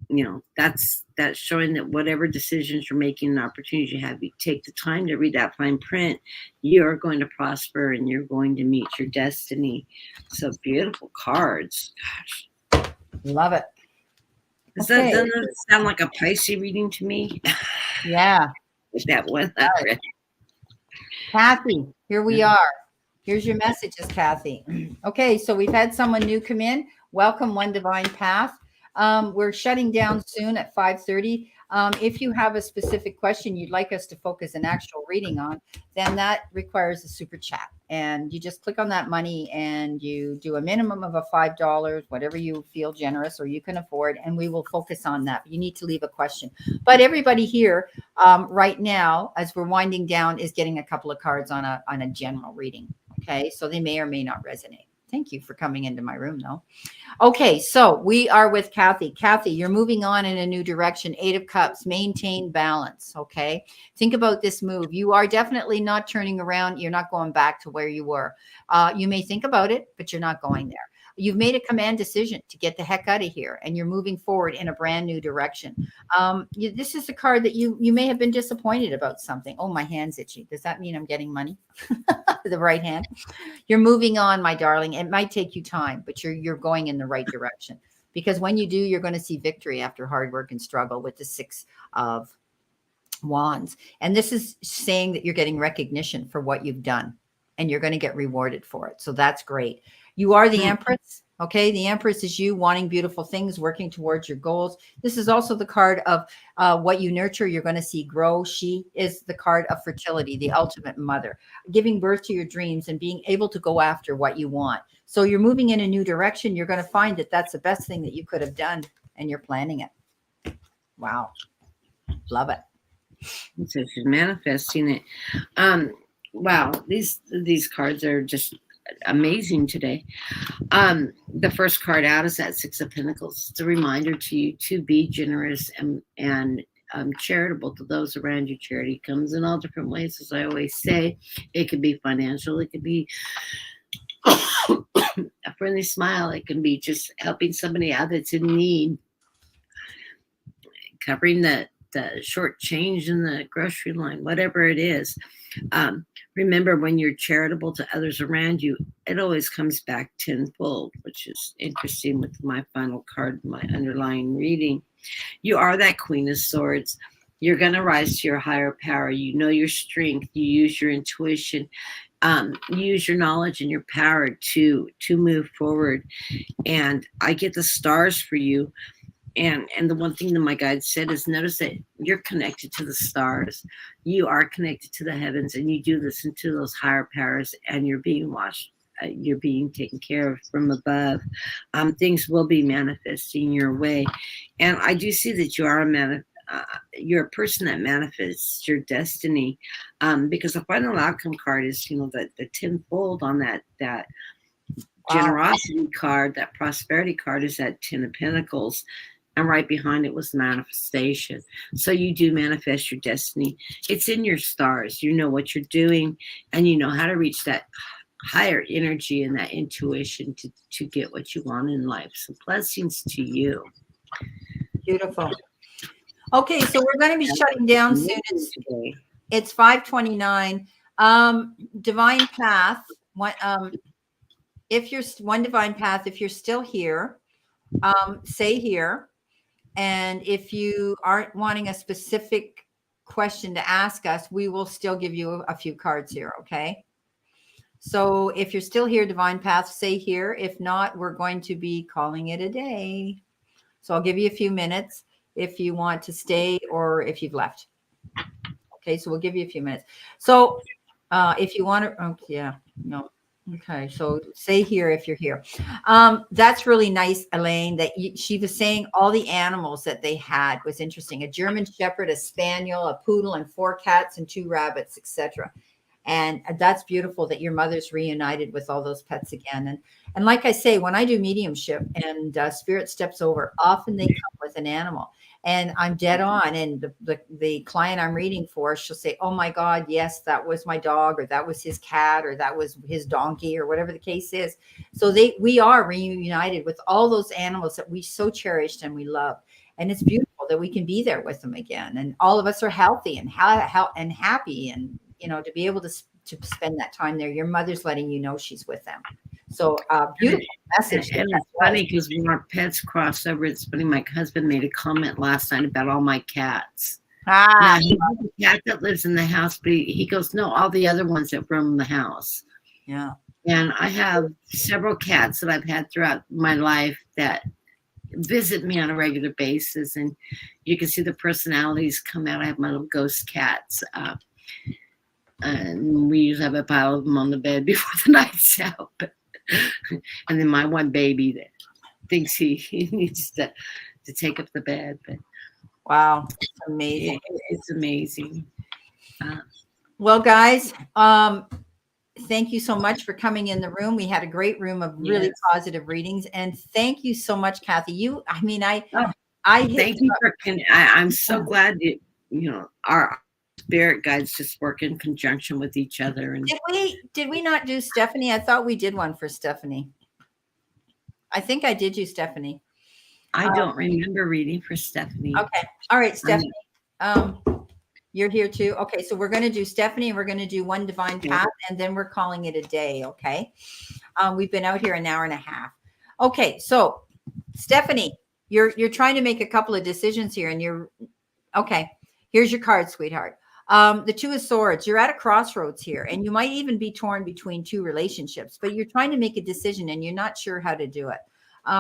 you know, that's showing that whatever decisions you're making and opportunities you have, you take the time to read that fine print, you're going to prosper and you're going to meet your destiny. So beautiful cards. Gosh. Love it. Doesn't that sound like a Pisces reading to me? Yeah. With that one. Kathy, here we are. Here's your messages, Kathy. Okay, so we've had someone new come in. Welcome, One Divine Path. We're shutting down soon at 5:30. If you have a specific question you'd like us to focus an actual reading on, then that requires a super chat. And you just click on that money and you do a minimum of $5, whatever you feel generous or you can afford, and we will focus on that. You need to leave a question. But everybody here right now, as we're winding down, is getting a couple of cards on a general reading. Okay, so they may or may not resonate. Thank you for coming into my room, though. Okay, so we are with Kathy. Kathy, you're moving on in a new direction. 8 of Cups, maintain balance. Okay, think about this move. You are definitely not turning around. You're not going back to where you were. You may think about it, but you're not going there. You've made a command decision to get the heck out of here, and you're moving forward in a brand new direction. This is a card that you may have been disappointed about something. Oh, my hand's itchy. Does that mean I'm getting money? The right hand. You're moving on, my darling. It might take you time, but you're going in the right direction, because when you do, you're going to see victory after hard work and struggle with the 6 of Wands. And this is saying that you're getting recognition for what you've done, and you're going to get rewarded for it. So that's great. You are the Empress. Okay. The Empress is you wanting beautiful things, working towards your goals. This is also the card of what you nurture, you're going to see grow. She is the card of fertility, the ultimate mother, giving birth to your dreams and being able to go after what you want. So you're moving in a new direction. You're going to find that that's the best thing that you could have done, and you're planning it. Wow. Love it. So she's manifesting it. Wow, these cards are just amazing today. The first card out is that 6 of Pentacles. It's a reminder to you to be generous and charitable to those around you. Charity comes in all different ways, as I always say. It could be financial. It could be a friendly smile. It can be just helping somebody out that's in need, covering the short change in the grocery line, whatever it is. Remember, when you're charitable to others around you, it always comes back tenfold, which is interesting with my final card, my underlying reading. You are that Queen of Swords. You're going to rise to your higher power. You know your strength. You use your intuition. You use your knowledge and your power to move forward. And I get the stars for you. And the one thing that my guide said is, notice that you're connected to the stars. You are connected to the heavens, and you do listen to those higher powers, and you're being watched. You're being taken care of from above. Things will be manifesting your way. And I do see that you are you're a person that manifests your destiny, because the final outcome card is, the tenfold on that generosity card. That prosperity card is that 10 of Pentacles. And right behind it was manifestation. So you do manifest your destiny. It's in your stars. You know what you're doing, and you know how to reach that higher energy and that intuition to get what you want in life. So blessings to you. Beautiful. Okay, so we're going to be shutting down soon. It's 5:29. Divine Path. If you're one Divine Path, if you're still here, say here. And if you aren't wanting a specific question to ask us, we will still give you a few cards here. Okay. So if you're still here, Divine Path, say here. If not, we're going to be calling it a day. So I'll give you a few minutes if you want to stay or if you've left. Okay. So we'll give you a few minutes. So if you want to, yeah, no. Okay, so say here if you're here. That's really nice, Elaine, that she was saying all the animals that they had was interesting. A German Shepherd, a Spaniel, a Poodle, and 4 cats and 2 rabbits, etc. And that's beautiful that your mother's reunited with all those pets again. And like I say, when I do mediumship and spirit steps over, often they come with an animal. And I'm dead on. And the client I'm reading for, she'll say, oh my God, yes, that was my dog, or that was his cat, or that was his donkey, or whatever the case is. So we are reunited with all those animals that we so cherished and we love. And it's beautiful that we can be there with them again. And all of us are healthy and happy. And, to be able to spend that time there, your mother's letting you know she's with them. So beautiful message. And it's funny because when our pets cross over, it's funny. My husband made a comment last night about all my cats. Now, he has a cat that lives in the house, but he goes, no, all the other ones that roam the house. Yeah. And I have several cats that I've had throughout my life that visit me on a regular basis. And you can see the personalities come out. I have my little ghost cats. And we usually have a pile of them on the bed before the night's out. And then my one baby that thinks he needs to take up the bed. But wow, it's amazing. It's amazing. Well, guys, thank you so much for coming in the room. We had a great room of really Yes. positive readings. And thank you so much, Kathy. Oh, I hit thank you for. I'm so glad our spirit guides just work in conjunction with each other. And did we not do Stephanie? I thought we did one for Stephanie. I think I did you, Stephanie. I don't remember reading for Stephanie. Okay. All right, Stephanie. You're here too. Okay, so we're going to do Stephanie, and we're going to do one divine path, and then we're calling it a day. Okay. We've been out here an hour and a half. Okay, so Stephanie, you're trying to make a couple of decisions here, and you're okay. Here's your card, sweetheart. The Two of Swords. You're at a crossroads here, and you might even be torn between two relationships, but you're trying to make a decision, and you're not sure how to do it.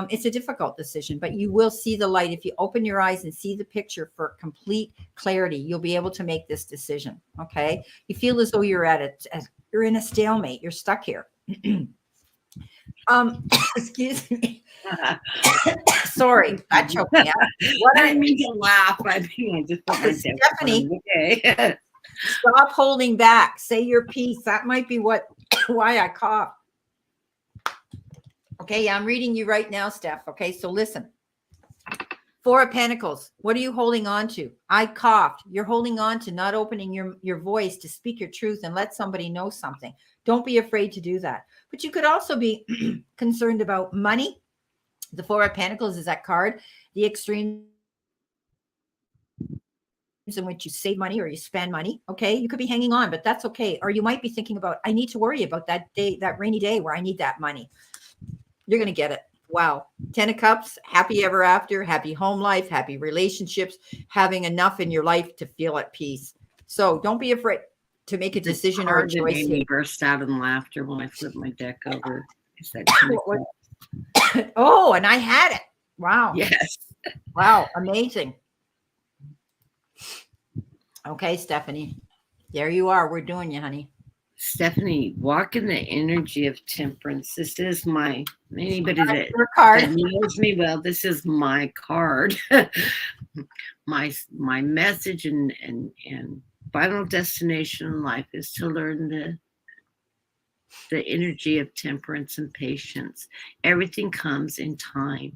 It's a difficult decision, but you will see the light. If you open your eyes and see the picture for complete clarity, you'll be able to make this decision. Okay. You feel as though you're you're in a stalemate. You're stuck here. Excuse me. Sorry, that choked me up. What I mean to laugh. I mean, I just put myself Stephanie, okay. Stop holding back. Say your piece. That might be why I cough. Okay, yeah, I'm reading you right now, Steph. Okay, so listen. Four of Pentacles. What are you holding on to? I coughed. You're holding on to not opening your voice to speak your truth and let somebody know something. Don't be afraid to do that. But you could also be concerned about money. The Four of Pentacles is that card. The extremes in which you save money or you spend money. Okay, you could be hanging on, but that's okay. Or you might be thinking about, I need to worry about that day, that rainy day where I need that money. You're going to get it. Wow. 10 of Cups, happy ever after, happy home life, happy relationships, having enough in your life to feel at peace. So don't be afraid to make a decision or a choice. Made me burst out in laughter when I flipped my deck over. Oh, and I had it. Wow. Yes. Wow. Amazing. Okay, Stephanie. There you are. We're doing you, honey. Stephanie, walk in the energy of temperance. This is anybody that knows me well, this is my card. my message and final destination in life is to learn the energy of temperance and patience. Everything comes in time.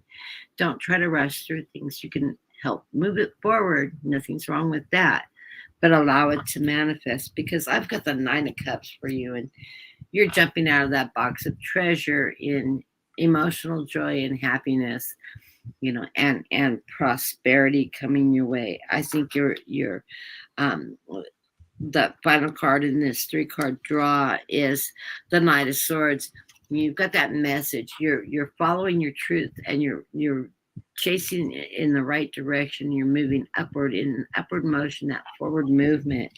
Don't try to rush through things. You can help move it forward. Nothing's wrong with that. But allow it to manifest, because I've got the Nine of Cups for you, and you're jumping out of that box of treasure in emotional joy and happiness, and prosperity coming your way. I think you're the final card in this 3-card draw is the Knight of Swords. You've got that message. You're following your truth, and you're chasing in the right direction. You're moving upward in upward motion, that forward movement.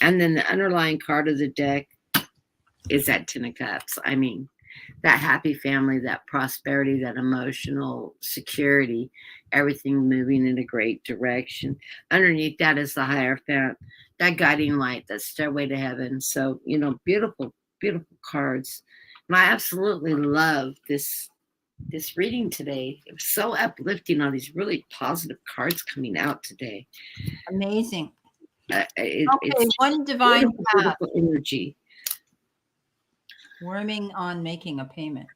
And then the underlying card of the deck is that 10 of Cups. I mean, that happy family, that prosperity, that emotional security, everything moving in a great direction. Underneath that is the Hierophant, that guiding light, that stairway to heaven. So, beautiful, beautiful cards. And I absolutely love this reading today. It was so uplifting, all these really positive cards coming out today. Amazing. It's one divine path. Beautiful energy. Worming on making a payment.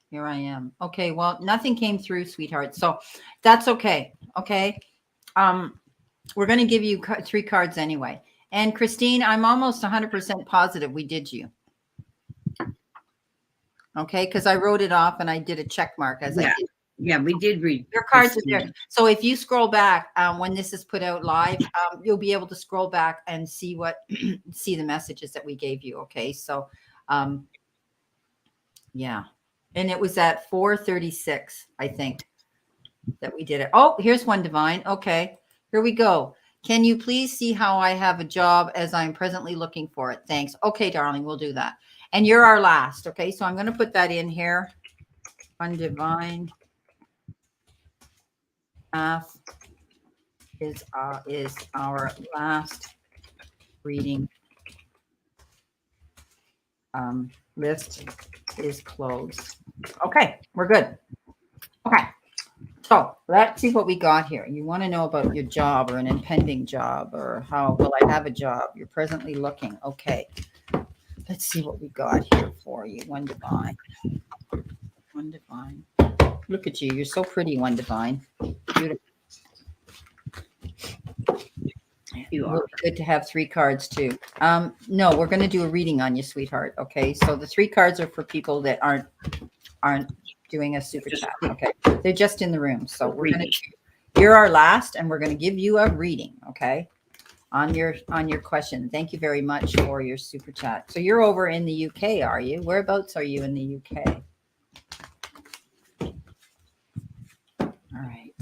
Here I am. Okay, well, nothing came through, sweetheart. So that's okay. Okay. We're going to give you 3 cards anyway. And Christine, I'm almost 100% positive we did you. Okay, because I wrote it off and I did a check mark as I did. Yeah, we did read. Your cards are there. So if you scroll back when this is put out live, you'll be able to scroll back and see see the messages that we gave you. Okay, so yeah, and it was at 4:36, I think, that we did it. Oh, here's one divine. Okay, here we go. Can you please see how I have a job as I'm presently looking for it? Thanks. Okay, darling, we'll do that. And you're our last. Okay, so I'm going to put that in here. One divine path is our last reading. List is closed. Okay, we're good. Okay, so let's see what we got here. You want to know about your job or an impending job, or how will I have a job? You're presently looking. Okay. Let's see what we got here for you. One divine. One divine. Look at you. You're so pretty, one divine. Beautiful. You It are. would be good to have 3 cards too. No, we're going to do a reading on you, sweetheart. Okay. So the 3 cards are for people that aren't doing a super chat. Okay. They're just in the room. So we're going to, you're our last, and we're going to give you a reading. Okay. On your question. Thank you very much for your super chat. So you're over in the UK, are you? Whereabouts are you in the UK? All right.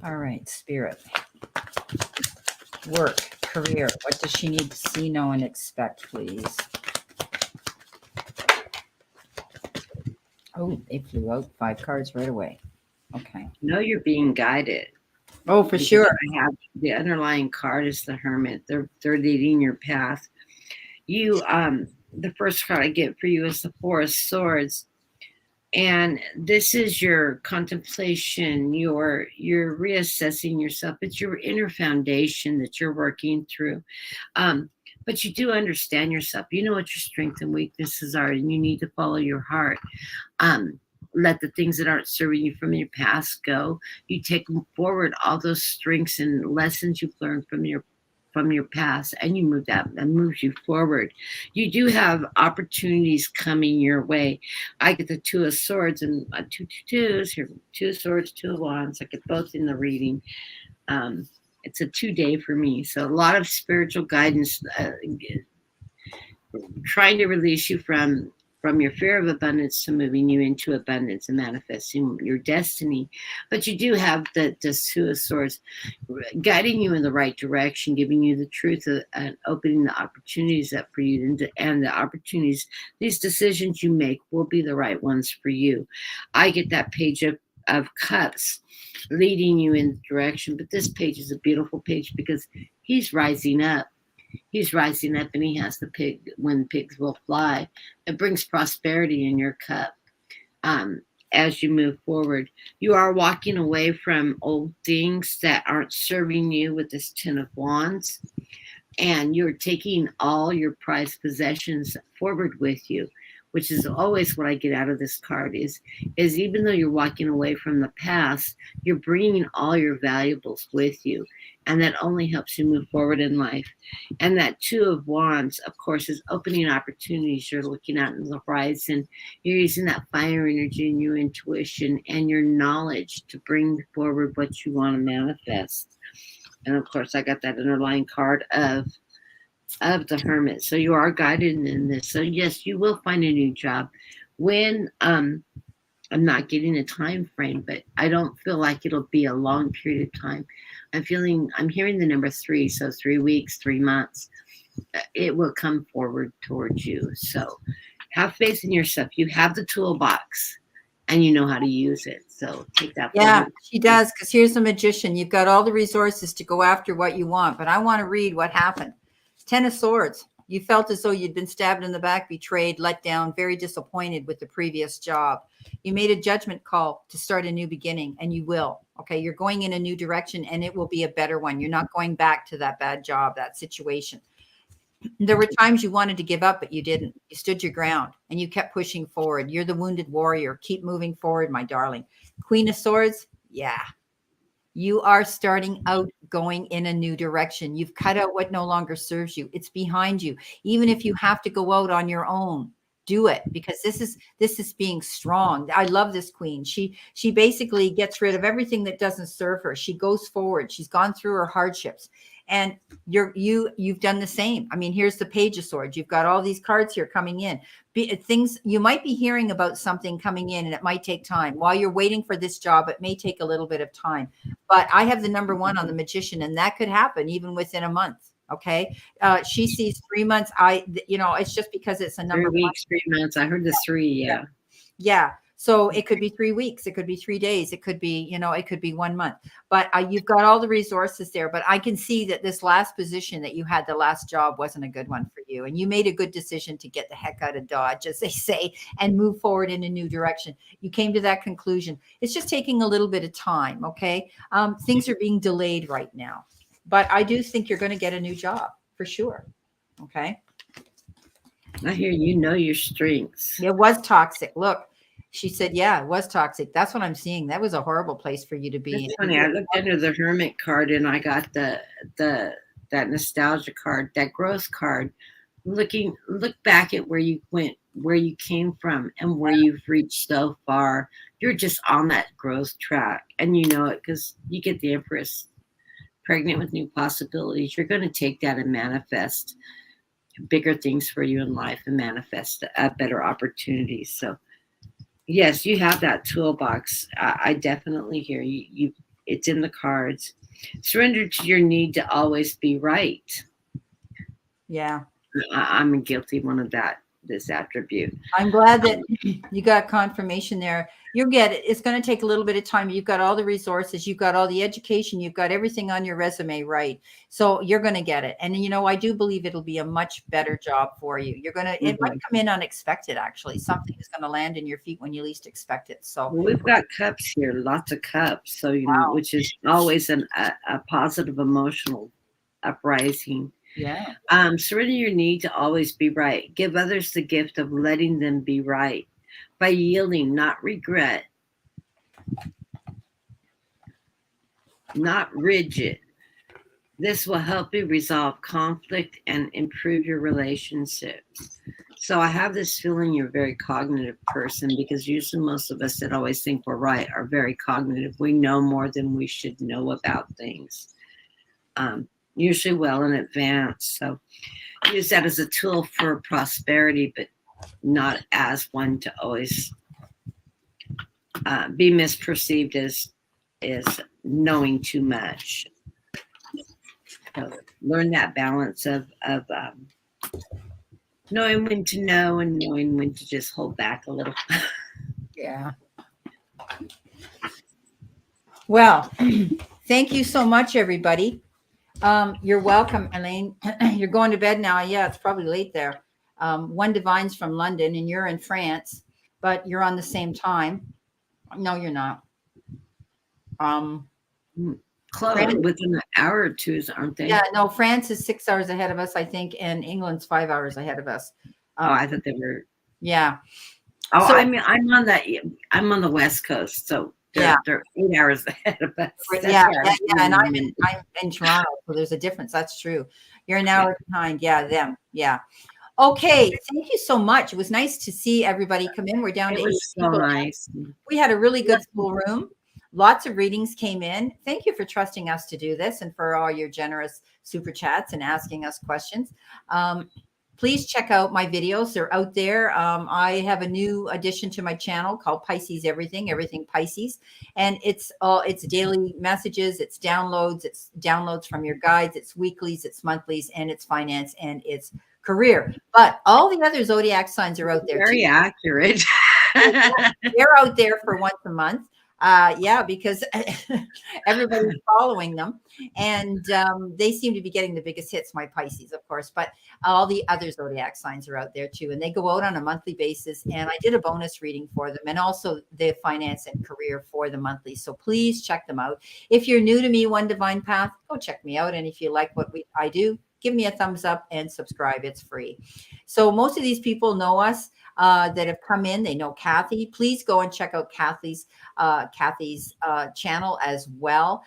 All right, Spirit. Work, career. What does she need to see, know, and expect, please? Oh, they flew out 5 cards right away. Okay. No, you're being guided. Oh, for sure. I have the underlying card is the Hermit. They're leading your path. You the first card I get for you is the Four of Swords. And this is your contemplation, you're reassessing yourself. It's your inner foundation that you're working through. But you do understand yourself. You know what your strengths and weaknesses are, and you need to follow your heart. Let the things that aren't serving you from your past go. You take forward all those strengths and lessons you've learned from your past, and you move that and moves you forward. You do have opportunities coming your way. I get the Two of Swords and twos here, Two of Swords, Two of Wands. I get both in the reading. It's a 2-day for me, so a lot of spiritual guidance, trying to release you from your fear of abundance to moving you into abundance and manifesting your destiny. But you do have the Two of Swords guiding you in the right direction, giving you the truth, and opening the opportunities up for you. And the opportunities, these decisions you make will be the right ones for you. I get that Page of Cups leading you in the direction. But this page is a beautiful page because he's rising up. He's rising up, and he has the pig when pigs will fly. It brings prosperity in your cup. As you move forward, you are walking away from old things that aren't serving you with this Ten of Wands, and you're taking all your prized possessions forward with you, which is always what I get out of this card is even though you're walking away from the past, you're bringing all your valuables with you, and that only helps you move forward in life. And that Two of Wands, of course, is opening opportunities. You're looking out in the horizon. You're using that fire energy and your intuition and your knowledge to bring forward what you want to manifest. And of course, I got that underlying card of the Hermit. So you are guided in this. So yes, you will find a new job. When I'm not getting a time frame, but I don't feel like it'll be a long period of time. I'm hearing the number 3, so 3 weeks, 3 months. It will come forward towards you. So have faith in yourself. You have the toolbox, and you know how to use it. So take that. Yeah, forward. she does. Because here's the Magician. You've got all the resources to go after what you want, but I want to read what happened. 10 of Swords. You felt as though you'd been stabbed in the back, betrayed, let down, very disappointed with the previous job. You made a judgment call to start a new beginning, and you will. Okay, you're going in a new direction, and it will be a better one. You're not going back to that bad job, that situation. There were times you wanted to give up, but you didn't. You stood your ground, and you kept pushing forward. You're the wounded warrior. Keep moving forward, my darling. Queen of Swords, yeah. You are starting out going in a new direction. You've cut out what no longer serves you. It's behind you. Even if you have to go out on your own, do it, because this is being strong. I love this queen. She basically gets rid of everything that doesn't serve her. She goes forward. She's gone through her hardships. And you've done the same. I mean, here's the Page of Swords. You've got all these cards here coming in. Things you might be hearing about something coming in, and it might take time. While you're waiting for this job, it may take a little bit of time. But I have the number 1 on the Magician, and that could happen even within a month. Okay, she sees 3 months. It's just because it's a number 3 weeks, 3 months. I heard the 3. Yeah. So it could be 3 weeks. It could be 3 days. It could be, it could be 1 month. But you've got all the resources there. But I can see that this last position that you had, the last job, wasn't a good one for you. And you made a good decision to get the heck out of Dodge, as they say, and move forward in a new direction. You came to that conclusion. It's just taking a little bit of time. Okay. Things are being delayed right now. But I do think you're going to get a new job for sure. Okay. I hear you know your strengths. It was toxic. Look, she said, yeah, it was toxic. That's what I'm seeing. That was a horrible place for you to be. That's funny. I looked under the hermit card and I got the that nostalgia card, that growth card. Look back at where you went, where you came from, and where you've reached so far. You're just on that growth track, and you know it because you get the Empress pregnant with new possibilities. You're going to take that and manifest bigger things for you in life and manifest better opportunities. So yes, you have that toolbox. I definitely hear you. It's in the cards. Surrender to your need to always be right. Yeah. I'm a guilty one of that. This attribute. I'm glad that you got confirmation there. You'll get it. It's going to take a little bit of time. You've got all the resources. You've got all the education. You've got everything on your resume right. So you're going to get it. And, you know, I do believe it'll be a much better job for you. You're going to, it might come in unexpected, actually. Something is going to land in your feet when you least expect it. So well, we've got cups here, lots of cups. So, you know, which is always a positive emotional uprising. Yeah. Surrender your need to always be right. Give others the gift of letting them be right by yielding, not regret, not rigid. This will help you resolve conflict and improve your relationships. So I have this feeling you're a very cognitive person because usually most of us that always think we're right are very cognitive. We know more than we should know about things. Usually well in advance. So use that as a tool for prosperity, but not as one to always be misperceived as knowing too much. So learn that balance of knowing when to know and knowing when to just hold back a little. Yeah. Well, thank you so much, everybody. You're welcome, Elaine. You're going to bed now. Yeah, it's probably late there. One Divine's from London and you're in France, but you're on the same time. No, you're not. Close within an hour or two, aren't they? Yeah, no, France is 6 hours ahead of us, I think, and England's 5 hours ahead of us. Oh, I thought they were. Yeah. Oh, so, I mean, I'm on the West Coast, so they're 8 hours ahead of us. Yeah, and I'm in Toronto, so there's a difference. That's true. You're an hour behind. Yeah, them. Yeah. Okay, thank you so much. It was nice to see everybody come in. We're down to 8 people. Nice. We had a really good full room. Lots of readings came in. Thank you for trusting us to do this and for all your generous super chats and asking us questions. Please check out my videos. They're out there. I have a new addition to my channel called Pisces Everything Pisces. And it's daily messages, it's downloads from your guides, it's weeklies, it's monthlies, and it's finance and it's career. But all the other zodiac signs are out there. Very accurate. They're out there for once a month. Because everybody's following them and they seem to be getting the biggest hits, my Pisces, of course, but all the other zodiac signs are out there too. And they go out on a monthly basis. And I did a bonus reading for them and also the finance and career for the monthly. So please check them out. If you're new to me, One Divine Path, go check me out. And if you like what I do, give me a thumbs up and subscribe. It's free. So most of these people know us. That have come in. They know Kathy. Please go and check out Kathy's channel as well.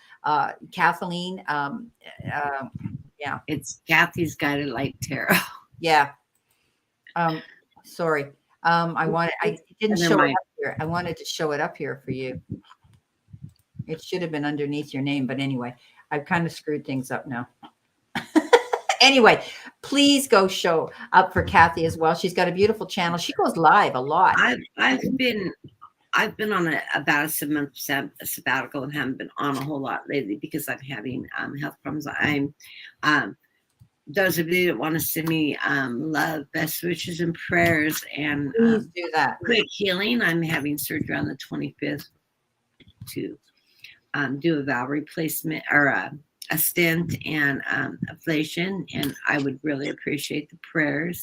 Kathleen. Yeah. It's Kathy's Guided Light Tarot. Yeah. Sorry. I didn't show it up here. I wanted to show it up here for you. It should have been underneath your name, but anyway, I've kind of screwed things up now. Anyway, please go show up for Kathy as well. She's got a beautiful channel. She goes live a lot. I've been on about a 7-month sabbatical and haven't been on a whole lot lately because I'm having health problems. Those of you that want to send me love, best wishes, and prayers, and please do that. Quick healing. I'm having surgery on the 25th to do a valve replacement or a stent and ablation, and I would really appreciate the prayers.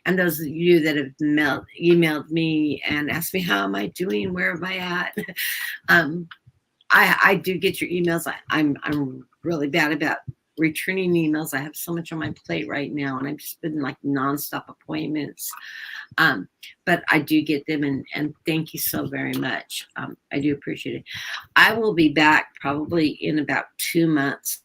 And those of you that have emailed me and asked me how am I doing, where am I at, I do get your emails. I'm really bad about returning emails. I have so much on my plate right now, and I've just been like nonstop appointments. But I do get them, and thank you so very much. I do appreciate it. I will be back probably in about 2 months,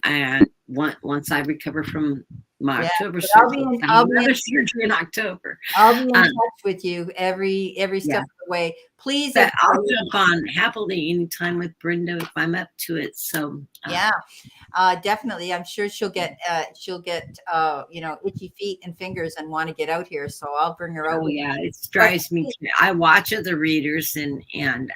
and once I recover from my Yeah, October but surgery, another surgery in October. I'll be in touch with you every step of the way. Please, But I'll jump on happily anytime with Brenda if I'm up to it. So yeah, definitely. I'm sure she'll get itchy feet and fingers and want to get out here. So I'll bring her out. oh yeah, it drives me. I watch other readers and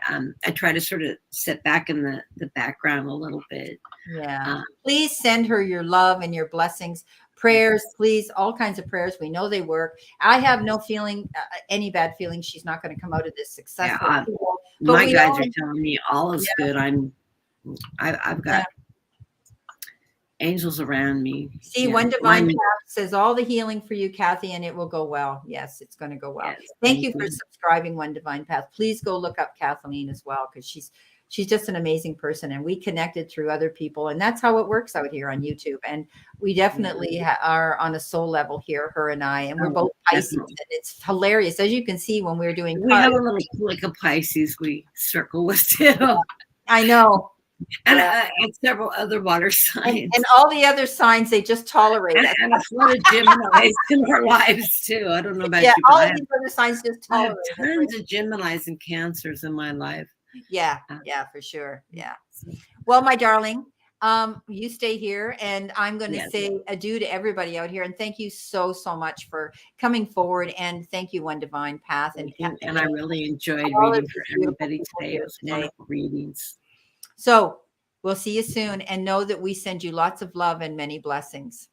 I try to sort of sit back in the background a little bit. Yeah. Please send her your love and your blessings, prayers, please, all kinds of prayers. We know they work. I have no feeling, any bad feeling. She's not going to come out of this successful. Yeah, but my guys are telling me all is good. I've got angels around me. See, One Divine Path says all the healing for you, Kathy, and it will go well. Yes, it's going to go well. Yes, thank you for subscribing, One Divine Path. Please go look up Kathleen as well, because she's just an amazing person, and we connected through other people, and that's how it works out here on YouTube. And we definitely are on a soul level here, her and I, and we're both Pisces. And it's hilarious, as you can see when we're doing. We have a little clique of Pisces we circle with too. I know. And several other water signs. And all the other signs, they just tolerate it. And a flood of Geminis in our lives, too. I don't know about you. All of these other signs just tolerate it. Tons of Geminis and Cancers in my life. Yeah, for sure. Yeah. Well, my darling, you stay here, and I'm going to say adieu to everybody out here. And thank you so much for coming forward. And thank you, One Divine Path. And I really enjoyed reading for everybody today. It was wonderful readings. So we'll see you soon, and know that we send you lots of love and many blessings.